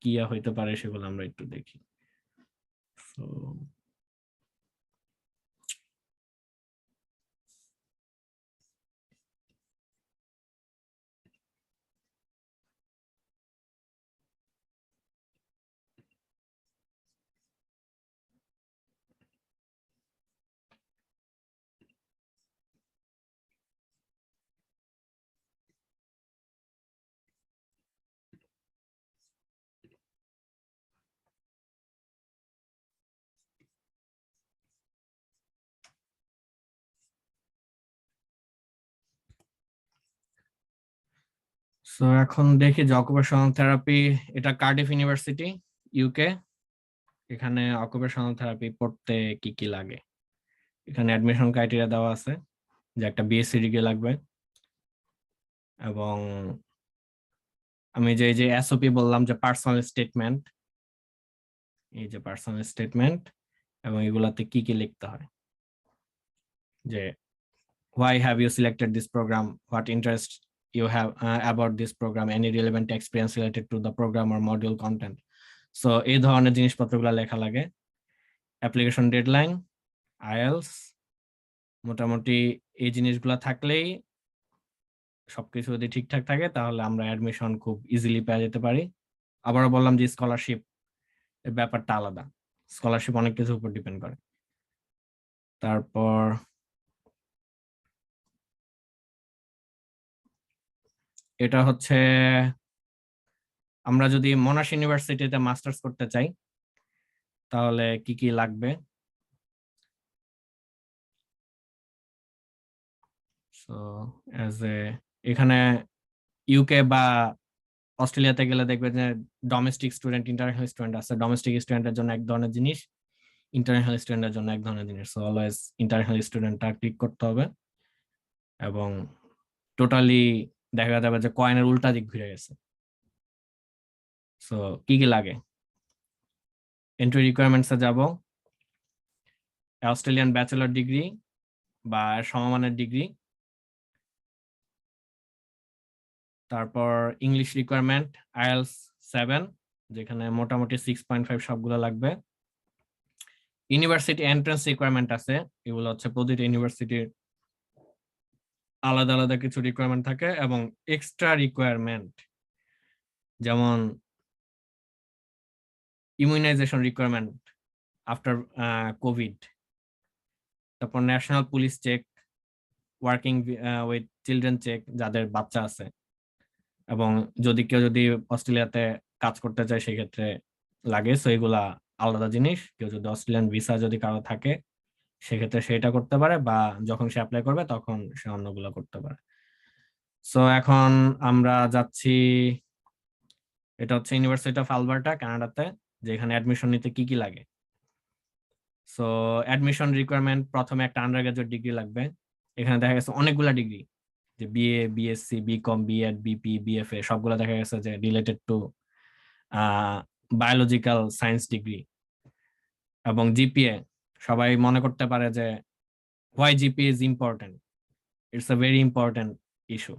কি হইতে পারে সেগুলো আমরা একটু দেখি। So, সো এখন দেখি যে অকুপেশনাল থেরাপি, এটা কার্ডিফ ইউনিভার্সিটি, ইউকে। এখানে অকুপেশনাল থেরাপি পড়তে কি কি লাগে, এখানে অ্যাডমিশন ক্রাইটেরিয়া দেওয়া আছে, যে একটা বিএসসি ডিগ্রি লাগবে, এবং আমি যে এই যে এসওপি বললাম যে পার্সোনাল স্টেটমেন্ট, এই যে পার্সোনাল স্টেটমেন্ট, এবং এগুলাতে কি কি লিখতে হয়, যে why have you selected this program, what interest you have about this program, any relevant experience related to the program or module content. So এই ধরনের জিনিসপত্রগুলো লেখা লাগে। অ্যাপ্লিকেশন ডেডলাইন, আইএলস, মোটামুটি এই জিনিসগুলো থাকলেই, সবকিছু যদি ঠিকঠাক থাকে তাহলে আমরা অ্যাডমিশন খুব ইজিলি পেয়ে যেতে পারি। আবারও বললাম যে স্কলারশিপ এর ব্যাপারটা আলাদা, স্কলারশিপ অনেক কিছুর উপর ডিপেন্ড করে। তারপর এটা হচ্ছে আমরা যদি মোনাশ ইউনিভার্সিটিতে মাস্টার্স করতে চাই তাহলে কি কি লাগবে। সো অ্যাজ এ এখানে ইউকে বা অস্ট্রেলিয়াতে গেলে দেখবে যে ডোমেস্টিক স্টুডেন্ট, ইন্টারন্যাশনাল স্টুডেন্ট আছে। ডোমেস্টিক স্টুডেন্টের জন্য এক ধরনের জিনিস, ইন্টারন্যাশনাল স্টুডেন্টের জন্য এক ধরনের জিনিস। সো অলওয়েজ ইন্টারন্যাশনাল স্টুডেন্টটা ক্লিক করতে হবে, এবং টোটালি দেখা যাবে যে কয়েনের উল্টা দিক ঘুরে গেছে। সো কি কি লাগে, এন্ট্রি রিকোয়ারমেন্টসে যাব, অস্ট্রেলিয়ান ব্যাচেলর ডিগ্রি বা সমমানের ডিগ্রি, তারপর ইংলিশ রিকোয়ারমেন্ট আইএলস 7, যেখানে মোটামুটি 6.5 সবগুলো লাগবে। ইউনিভার্সিটি এন্ট্রান্স রিকোয়ারমেন্ট আছে, এগুলো হচ্ছে প্রতিটি ইউনিভার্সিটির আলাদা আলাদা কিছু রিকোয়ারমেন্ট থাকে, এবং এক্সট্রা রিকোয়ারমেন্ট যেমন ইমিউনাইজেশন রিকোয়ারমেন্ট আফটার কোভিড, তারপর national police check, working with children check যাদের বাচ্চা আছে, এবং যদি কেউ অস্ট্রেলিয়াতে কাজ করতে চায় সেক্ষেত্রে লাগে। সো এগুলা আলাদা জিনিস, কেউ যদি অস্ট্রেলিয়ান ভিসা যদি কারো থাকে সেক্ষেত্রে সেটা করতে পারে, বা যখন সে অ্যাপ্লাই করবে তখন সে অন্যগুলো করতে পারে। সো এখন আমরা যাচ্ছি, এটা হচ্ছে ইউনিভার্সিটি অফ আলবার্টা কানাডাতে, যেখানে অ্যাডমিশন নিতে কি কি লাগে। সো অ্যাডমিশন রিকোয়ারমেন্ট, প্রথমে একটা আন্ডার গ্রাজুয়েট ডিগ্রি লাগবে। এখানে দেখা গেছে অনেকগুলা ডিগ্রি, যে BA, BSc, BCom, BEd, BP, BFA সবগুলো দেখা গেছে যে related to biological science degree. এবং জিপিএ, সবাই মনে করতে পারে যে why GPA is important, it's a very important issue.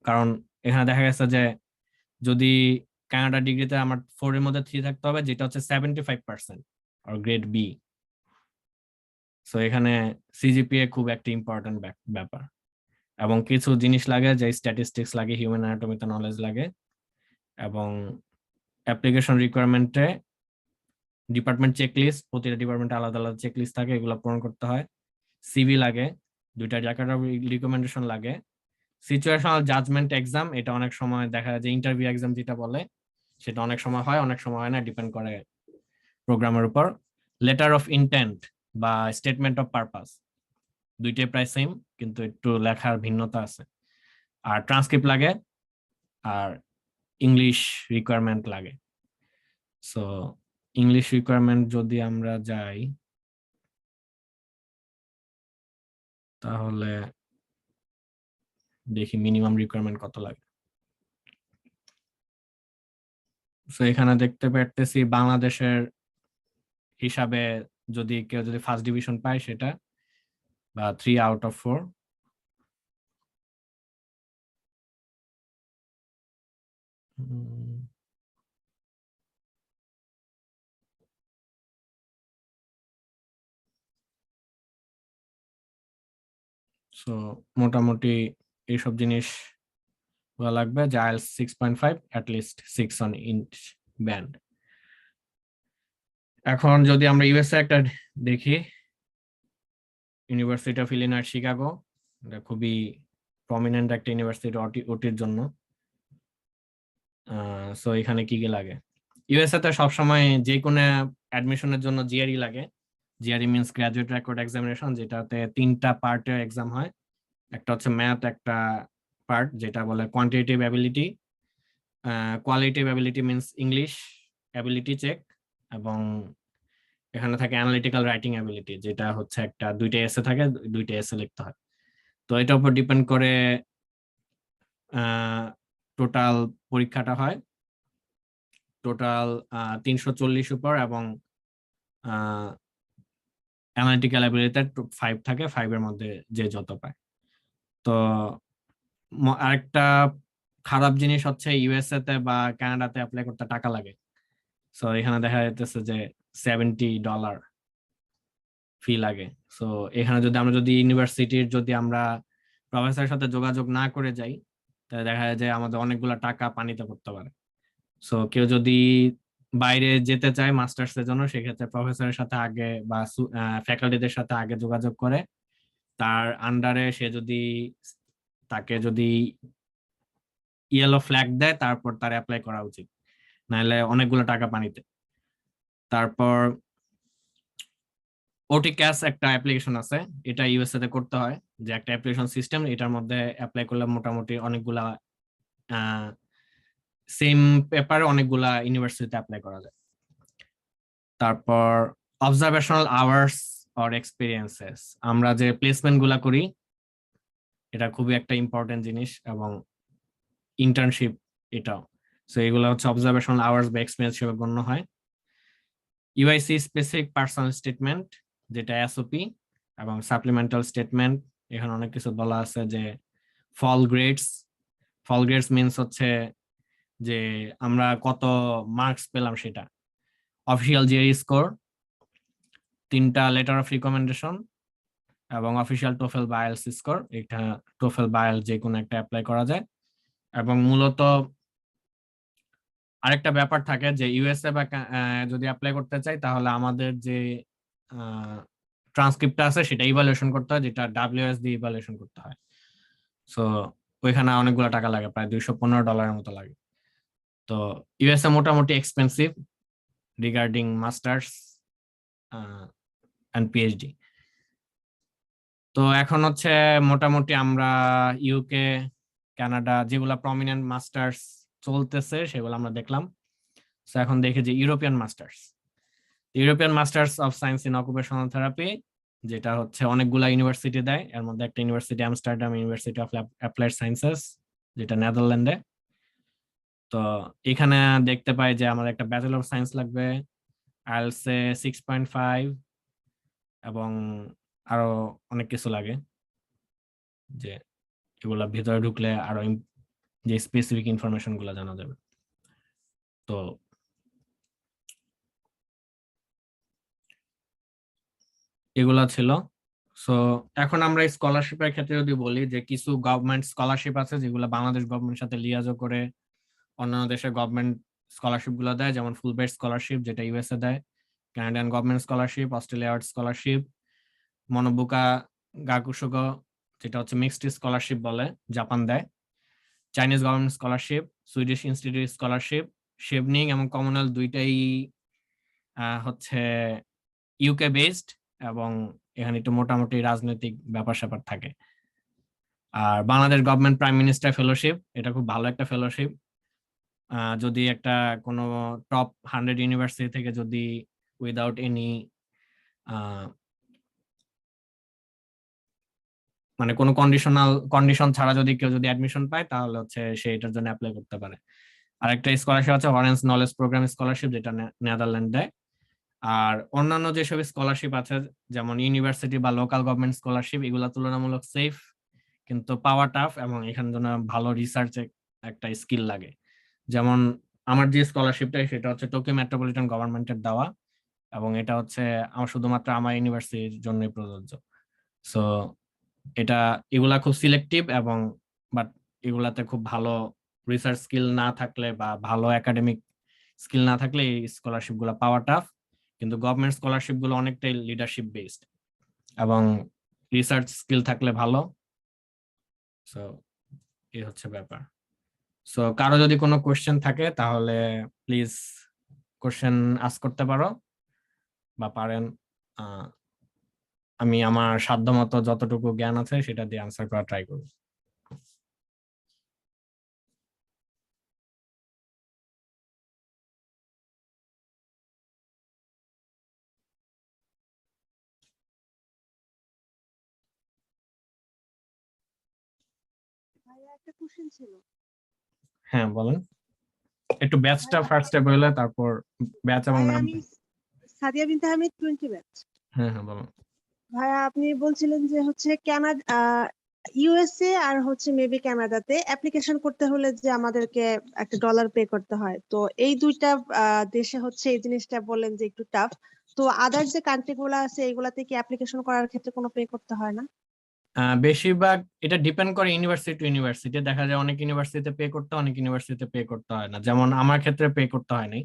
কারণ এখানে দেখা গেছে যে যদি কানাডা ডিগ্রিতে আমার 4 এর মধ্যে 3 থাকতে হবে, যেটা হচ্ছে 75% আর গ্রেড বি। সো এখানে সিজিপিএ খুব একটা ইম্পর্টেন্ট ব্যাপার। এবং কিছু জিনিস লাগে, যে স্ট্যাটিস্টিক্স লাগে, হিউম্যান অ্যানাটমিতে নলেজ লাগে, এবং অ্যাপ্লিকেশন রিকোয়ারমেন্টে ডিপার্টমেন্ট চেকলিস্ট, প্রতিটা ডিপার্টমেন্টে আলাদা আলাদা চেকলিস্ট থাকে, এগুলো পূরণ করতে হয়। সিভি লাগে, 2টা জ্যাকেট অফ রিকমেন্ডেশন লাগে। সিচুয়েশনাল জাজমেন্ট এক্সাম, এটা অনেক সময় দেখা যায় যে ইন্টারভিউ এক্সাম যেটা বলে, সেটা অনেক সময় হয়, অনেক সময় হয় না, ডিপেন্ড করে প্রোগ্রামের উপর। লেটার অফ ইন্টেন্ট বা স্টেটমেন্ট অফ পারপাস, দুইটাই প্রায় সেম, কিন্তু একটু লেখার ভিন্নতা আছে। আর ট্রান্সক্রিপ্ট লাগে, আর ইংলিশ রিকোয়ারমেন্ট লাগে। সো ইংলিশ রিকোয়ারমেন্ট যদি আমরা যাই তাহলে দেখি মিনিমাম রিকোয়ারমেন্ট কত লাগে। সো এখানে দেখতে পারতেছি বাংলাদেশের হিসাবে যদি কেউ যদি ফার্স্ট ডিভিশন পায় সেটা, বা 3/4। সো মোটামুটি এইসব জিনিস লাগবে, যে IELTS 6.5 at least 6 on inch band. এখন যদি আমরা ইউএসএ একটা দেখি, ইউনিভার্সিটি অফ ইলিনয়েস শিকাগো, এটা খুবই প্রমিনেন্ট একটা ইউনিভার্সিটি ওটির জন্য। সো এখানে কি কি লাগে, ইউএসএ তে সবসময় যে কোনো অ্যাডমিশনের জন্য জিআরই লাগে। GRE means graduate record examination, যেটাতে 3টা পার্টের এক্সাম হয়। একটা হচ্ছে ম্যাথ, একটা পার্ট যেটা বলে quantitative ability, qualitative ability means English ability check, এবং এখানে থাকে অ্যানালিটিক্যাল রাইটিং অ্যাবিলিটি, যেটা হচ্ছে একটা 2টা এসে থাকে, 2টা এসে লিখতে হয়। তো এটার উপর ডিপেন্ড করে টোটাল পরীক্ষাটা হয়। টোটাল 340 উপর, এবং অ্যানালিটিক্যাল অ্যাবিলিটি 5 থাকে, 5 এর মধ্যে যে যত পায়। তো আরেকটা খারাপ জিনিস হচ্ছে ইউএসএ তে বা কানাডাতে অ্যাপ্লাই করতে টাকা লাগে। সো এখানে দেখা যাইতেছে যে $70 ফি লাগে। সো এখানে যদি ইউনিভার্সিটির আমরা প্রফেসরের সাথে যোগাযোগ না করে যাই, তাহলে দেখা যায় যে আমাদের অনেকগুলা টাকা পানিতে পড়তে পারে। সো কেউ যদি বাইরে যেতে চায় মাস্টার্স এর জন্য, সেক্ষেত্রে প্রফেসরের সাথে আগে বা ফ্যাকাল্টিদের সাথে আগে যোগাযোগ করে তার আন্ডারে সে তাকে যদি ইয়েলো ফ্ল্যাগ দেয়, তারপর তার অ্যাপ্লাই করা উচিত, নাহলে অনেকগুলো টাকা পানিতে। তারপর ওটি ক্যাশ একটা অ্যাপ্লিকেশন আছে, এটা ইউএসএ তে করতে হয়, যে একটা অ্যাপ্লিকেশন সিস্টেম, এটার মধ্যে অ্যাপ্লাই করলে মোটামুটি অনেকগুলা সেম পেপারে অনেকগুলা ইউনিভার্সিটিতে অ্যাপ্লাই করা যায়। তারপর অবজারভেশনাল আওয়ার্স অর এক্সপিরিয়েন্সেস, আমরা যে প্লেসমেন্ট গুলা করি এটা খুবই একটা ইম্পর্টেন্ট জিনিস, এবং ইন্টার্নশিপ এটাও। সো এগুলো হচ্ছে অবজারভেশনাল আওয়ার্স বা এক্সপিরিয়েন্স হিসেবে গণ্য হয়। ইউআইসি স্পেসিফিক পার্সোনাল স্টেটমেন্ট, যেটা এসওপি, এবং সাপ্লিমেন্টাল স্টেটমেন্ট। এখানে অনেক কিছু বলা আছে, যে ফল গ্রেডস মিন্স হচ্ছে যে আমরা কত মার্কস পেলাম সেটা। অফিসিয়াল জিআরই স্কোর, 3টা লেটার অফ রিকমেন্ডেশন, এবং অফিসিয়াল টোফেল বা আইএলটিএস স্কোর। এটা টোফেল বা আইএলটিএস যে কোনো একটা অ্যাপ্লাই করা যায়। এবং মূলত আরেকটা ব্যাপার থাকে, যে ইউএসএ বা যদি অ্যাপ্লাই করতে চাই, তাহলে আমাদের যে ট্রান্সক্রিপ্টটা আছে সেটা ইভালুয়েশন করতে হয়, যেটা ডাব্লিউএস দিয়ে ইভালুয়েশন করতে হয়। সো ওইখানে অনেকগুলো টাকা লাগে, প্রায় $215 মতো লাগে। তো ইউএসএ মোটামুটি expensive regarding masters and PhD. তো এখন হচ্ছে মোটামুটি আমরা ইউকে, কানাডা যেগুলা প্রমিনেন্ট মাস্টার্স চলতেছে সেগুলো আমরা দেখলাম। তো এখন দেখি যে European masters of science in occupational therapy, যেটা হচ্ছে অনেকগুলা ইউনিভার্সিটি দেয়। এর মধ্যে একটা university Amsterdam university of applied sciences, যেটা নেদারল্যান্ডে। তো এখানে দেখতে পাই যে আমার একটা ব্যাচেলর অফ সায়েন্স লাগবে, আইএলটিএস 6.5, এবং আরো অনেক কিছু লাগে, যে এগুলা ভিতরে ঢুকলে আরো যে স্পেসিফিক ইনফরমেশন গুলা জানা যাবে। তো এগুলা ছিল। সো এখন আমরা স্কলারশিপের ক্ষেত্রে যদি বলি, যে কিছু গভর্নমেন্ট স্কলারশিপ আছে যেগুলো বাংলাদেশ গভর্নমেন্ট সাথে লিয়াজো করে অন্যান্য দেশের গভর্নমেন্ট স্কলারশিপ গুলো দেয়, যেমন ফুল ব্রাইট স্কলারশিপ যেটা ইউএসএ দেয়, Canadian government scholarship, Australia art scholarship, Monbukagakusho যেটা হচ্ছে মিক্সড স্কলারশিপ বলে, জাপান দেয়, Chinese government scholarship, Swedish institute scholarship, Chevening এবং কমনওয়েলথ দুইটাই হচ্ছে ইউকে বেসড, এবং এখানে একটু মোটামুটি রাজনৈতিক ব্যাপার স্যাপার থাকে। আর Bangladesh government prime minister fellowship, এটা খুব ভালো একটা ফেলোশিপ। যদি একটা কোনো টপ 100 ইউনিভার্সিটি থেকে যদি উইদাউট এনি মানে কোনো কন্ডিশন ছাড়া যদি কেউ যদি অ্যাডমিশন পায় তাহলে হচ্ছে সে এটার জন্য অ্যাপ্লাই করতে পারে। আর একটা স্কলারশিপ আছে অরেঞ্জ নলেজ প্রোগ্রাম স্কলারশিপ, যেটা নেদারল্যান্ড দেয়। আর অন্যান্য যেসব স্কলারশিপ আছে যেমন ইউনিভার্সিটি বা লোকাল গভর্নমেন্ট স্কলারশিপ, এগুলা তুলনামূলক সেফ, কিন্তু পাওয়া টাফ, এবং এখানে জন্য ভালো রিসার্চ একটা স্কিল লাগে। যেমন আমার যে স্কলারশিপটা সেটা হচ্ছে টোকিও মেট্রোপলিটন গভর্নমেন্টের দেওয়া, এবং এটা হচ্ছে আমার শুধুমাত্র আমার ইউনিভার্সিটির জন্যই প্রযোজ্য। সো এটা এগুলা খুব সিলেক্টিভ, এবং বাট এগুলাতে খুব ভালো রিসার্চ স্কিল না থাকলে বা ভালো একাডেমিক স্কিল না থাকলে এই স্কলারশিপ গুলা পাওয়া টাফ। কিন্তু গভর্নমেন্ট স্কলারশিপ গুলো অনেকটাই লিডারশিপ বেসড এবং রিসার্চ স্কিল থাকলে ভালো। সো এই হচ্ছে ব্যাপার। সো কারো যদি কোনো কোশ্চেন থাকে তাহলে প্লিজ কোশ্চেন আস্ক করতে পারো বা পারেন। আমি আমার সাধ্যমতো যতটুকু জ্ঞান আছে সেটা দিয়ে আনসার করার ট্রাই করব। ভাইয়া একটা কোশ্চেন ছিল। হ্যাঁ বলেন, একটু ব্যাচটা ভাইয়া ফার্স্টে বললে তারপর ব্যাচ এবং ভাইয়া নাম। আমি সাদিয়া বিনতে হামিদ 20 ব্যাচ। হ্যাঁ হ্যাঁ বলুন। ভাইয়া আপনি বলছিলেন যে হচ্ছে কানাডা, ইউএসএ আর হচ্ছে মেবি কানাডাতে অ্যাপ্লিকেশন করতে হলে যে আমাদেরকে একটা ডলার পে করতে হয়, তো এই দুইটা দেশে হচ্ছে এই জিনিসটা বললেন যে একটু টাফ। তো আদার যে কান্ট্রি গুলো আছে এগুলাতে কি অ্যাপ্লিকেশন করার ক্ষেত্রে কোনো পে করতে হয় না? বেশিরভাগ এটা ডিপেন্ড করে ইউনিভার্সিটি টু ইউনিভার্সিটি। দেখা যায় অনেক ইউনিভার্সিটিতে পে করতে হয়, অনেক ইউনিভার্সিটিতে পে করতে হয় না। যেমন আমার ক্ষেত্রে পে করতে হয় নাই,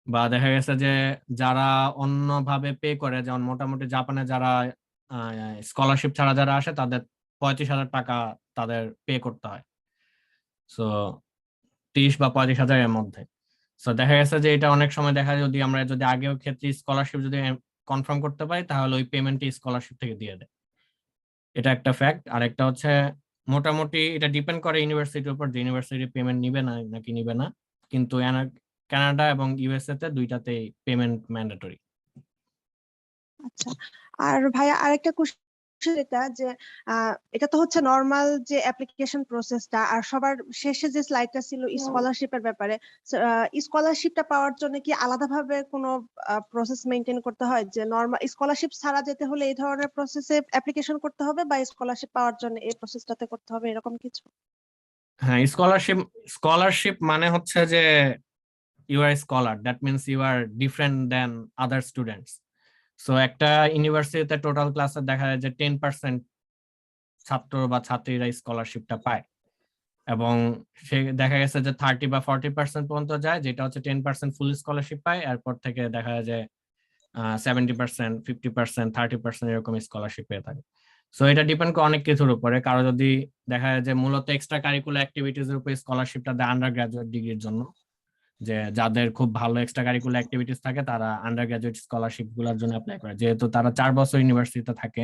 বা দেখা গেছে যে যারা অন্যভাবে পে করে, যেমন মোটামুটি জাপানে যারা স্কলারশিপ ছাড়া যারা আসে তাদের 35,000 টাকা তাদের পে করতে হয়। সো 30 বা 35,000 এর মধ্যে। সো দেখা গেছে যে এটা অনেক সময় দেখা যায় যদি আমরা যদি আগেও ক্ষেত্রে স্কলারশিপ যদি কনফার্ম করতে পারি তাহলে ওই পেমেন্টটি স্কলারশিপ থেকে দিয়ে দেয়। এটা একটা ফ্যাক্ট। আর একটা হচ্ছে মোটামুটি এটা ডিপেন্ড করে ইউনিভার্সিটির উপর যে ইউনিভার্সিটি পেমেন্ট নিবে না নাকি নিবে না, কিন্তু কানাডা এবং ইউএসএ তে দুইটাতেই পেমেন্ট ম্যান্ডেটরি। আচ্ছা। আর ভাইয়া আরেকটা কোশ্চেন, এটা যে এটা তো হচ্ছে নর্মাল যে অ্যাপ্লিকেশন প্রসেসটা, আর সবার শেষে যে স্লাইডটা ছিল স্কলারশিপের ব্যাপারে, স্কলারশিপটা পাওয়ার জন্য কি আলাদাভাবে কোনো প্রসেস মেনটেন করতে হয়, যে নর্মাল স্কলারশিপ ছাড়া যেতে হলে এই ধরনের প্রসেসে অ্যাপ্লিকেশন করতে হবে, বা স্কলারশিপ পাওয়ার জন্য এই প্রসেসটাতে করতে হবে, এরকম কিছু? হ্যাঁ, স্কলারশিপ মানে হচ্ছে যে you are scholar, that means you are different then other students. So একটা ইউনিভার্সিটিতে টোটাল ক্লাসে দেখা যায় যে 10% ছাত্র বা ছাত্রীরা স্কলারশিপটা পায়, এবং সে দেখা গেছে যে 30 বা 40% পর্যন্ত যায়, যেটা হচ্ছে 10% ফুল স্কলারশিপ পায়। এরপর থেকে দেখা যায় যে 70%, 50%, 30% এরকম স্কলারশিপ পেয়ে থাকে। সো এটা ডিপেন্ড করে অনেক কিছুর উপরে। কারো যদি দেখা যায় যে মূলত এক্সট্রা কারিকুলার অ্যাক্টিভিটিজ এর উপর স্কলারশিপটা দেয় আন্ডার গ্রাজুয়েট ডিগ্রির জন্য, যে যাদের খুব ভালো এক্সট্রা কারিকুলার অ্যাক্টিভিটিস থাকে তারা আন্ডার গ্রাজুয়েট স্কলারশিপ গুলোর জন্য অ্যাপ্লাই করে, যেহেতু তারা 4 বছর ইউনিভার্সিটিতে থাকে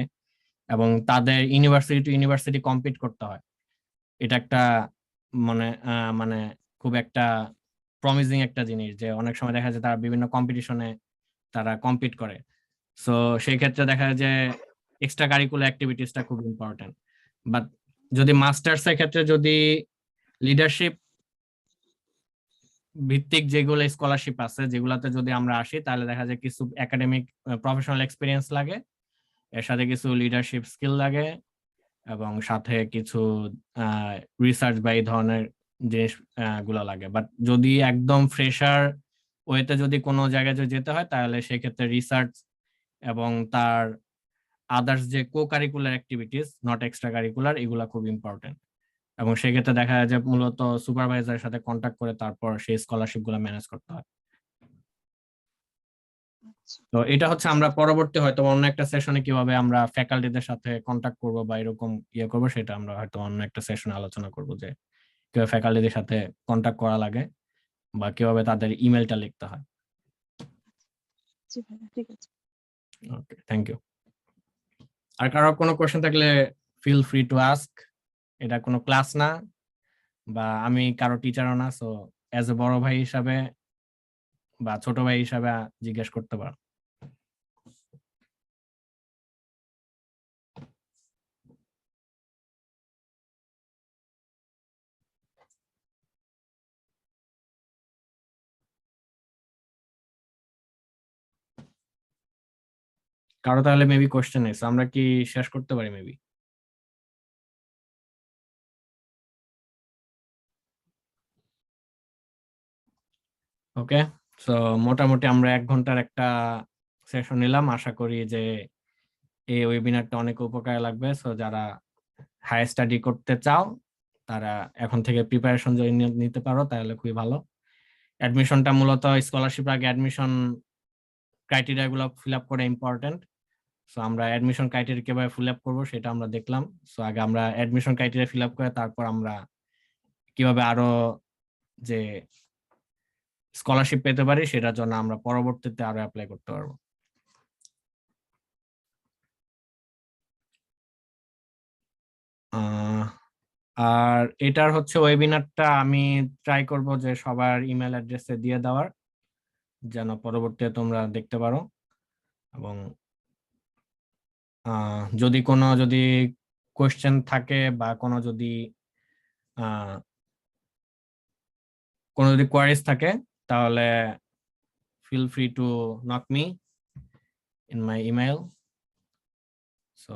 এবং তাদের ইউনিভার্সিটি টু ইউনিভার্সিটি কম্পিট করতে হয়। এটা একটা মানে মানে খুব একটা প্রমিজিং একটা জিনিস, যে অনেক সময় দেখা যায় তারা বিভিন্ন কম্পিটিশনে তারা কম্পিট করে। সো সেই ক্ষেত্রে দেখা যায় যে এক্সট্রা কারিকুলার অ্যাক্টিভিটিসটা খুব ইম্পর্টেন্ট। বাট যদি মাস্টার্স এর ক্ষেত্রে যদি লিডারশিপ ভিত্তিক যেগুলো স্কলারশিপ আছে যেগুলাতে যদি আমরা আসি তাহলে দেখা যায় কিছু একাডেমিক প্রফেশনাল এক্সপিরিয়েন্স লাগে, এর সাথে কিছু লিডারশিপ স্কিল লাগে, এবং সাথে কিছু রিসার্চ বা এই ধরনের জিনিস গুলো লাগে। বাট যদি একদম ফ্রেশার ওয়েতে যদি কোনো জায়গায় যদি যেতে হয় তাহলে সেক্ষেত্রে রিসার্চ এবং তার আদার্স যে co curricular activities not extra curricular এগুলা খুব ইম্পর্টেন্ট, এবং সেক্ষেত্রে দেখা যায় যে মূলত সুপারভাইজারের সাথে কন্ট্যাক্ট করে তারপর সেই স্কলারশিপ গুলো ম্যানেজ করতে হয়। আচ্ছা। তো এটা হচ্ছে আমরা পরবর্তী হয়তো অন্য একটা সেশনে কিভাবে আমরা ফ্যাকাল্টিদের সাথে কন্ট্যাক্ট করব বা এরকম ইয়ে করবো, সেটা আমরা হয়তো অন্য একটা সেশনে আলোচনা করব, যে কিভাবে ফ্যাকাল্টিদের সাথে কন্ট্যাক্ট করা লাগে বা কিভাবে তাদের ইমেলটা লিখতে হয়। জি ভাইয়া, ঠিক আছে। ওকে, থ্যাংক ইউ। আর কারো কোনো কোশ্চেন থাকলে ফিল ফ্রি টু আস্ক। এটা কোনো ক্লাস না, বা আমি কারো টিচারও না, সো অ্যাজ এ বড় ভাই হিসাবে বা ছোট ভাই হিসাবে জিজ্ঞেস করতে পারো। কারো তাহলে মেবি কোশ্চেন নেই, আমরা কি শেষ করতে পারি মেবি? ওকে, সো মোটামুটি আমরা 1 ঘন্টার একটা সেশন নিলাম। আশা করি যে এই ওয়েবিনারটা অনেক উপকারে লাগবে। সো যারা হায়ার স্টাডি করতে চাও তারা এখন থেকে প্রিপারেশন যদি নিতে পারো তাহলে খুবই ভালো। অ্যাডমিশনটা মূলত স্কলারশিপ আগে অ্যাডমিশন ক্রাইটেরিয়া গুলো ফিল আপ করা ইম্পর্টেন্ট। সো আমরা অ্যাডমিশন ক্রাইটেরিয়া কিভাবে ফিল আপ করবো সেটা আমরা দেখলাম। সো আগে আমরা অ্যাডমিশন ক্রাইটেরিয়া ফিল আপ করে তারপর আমরা কিভাবে আরো যে স্কলারশিপ পেতে পারি সেটার জন্য আমরা পরবর্তীতে আরো অ্যাপ্লাই করতে পারবো। আর এটার হচ্ছে ওয়েবিনারটা আমি ট্রাই করব যে সবার ইমেল অ্যাড্রেসে দিয়ে দেওয়ার, যেন পরবর্তীতে তোমরা দেখতে পারো। এবং যদি কোয়েশ্চেন থাকে বা কোনো যদি কোয়ারিজ থাকে তাহলে feel free to knock me in my email. So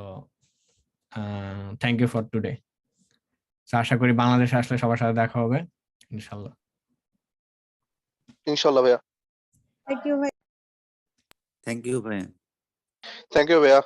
thank you for today. So আশা করি বাংলাদেশে আসলে সবার সাথে দেখা হবে ইনশাআল্লাহ। ইনশাল্লাহ ভাইয়া। থ্যাংক ইউ ভাই। থ্যাংক ইউ ভাইয়া। থ্যাংক ইউ ভাইয়া।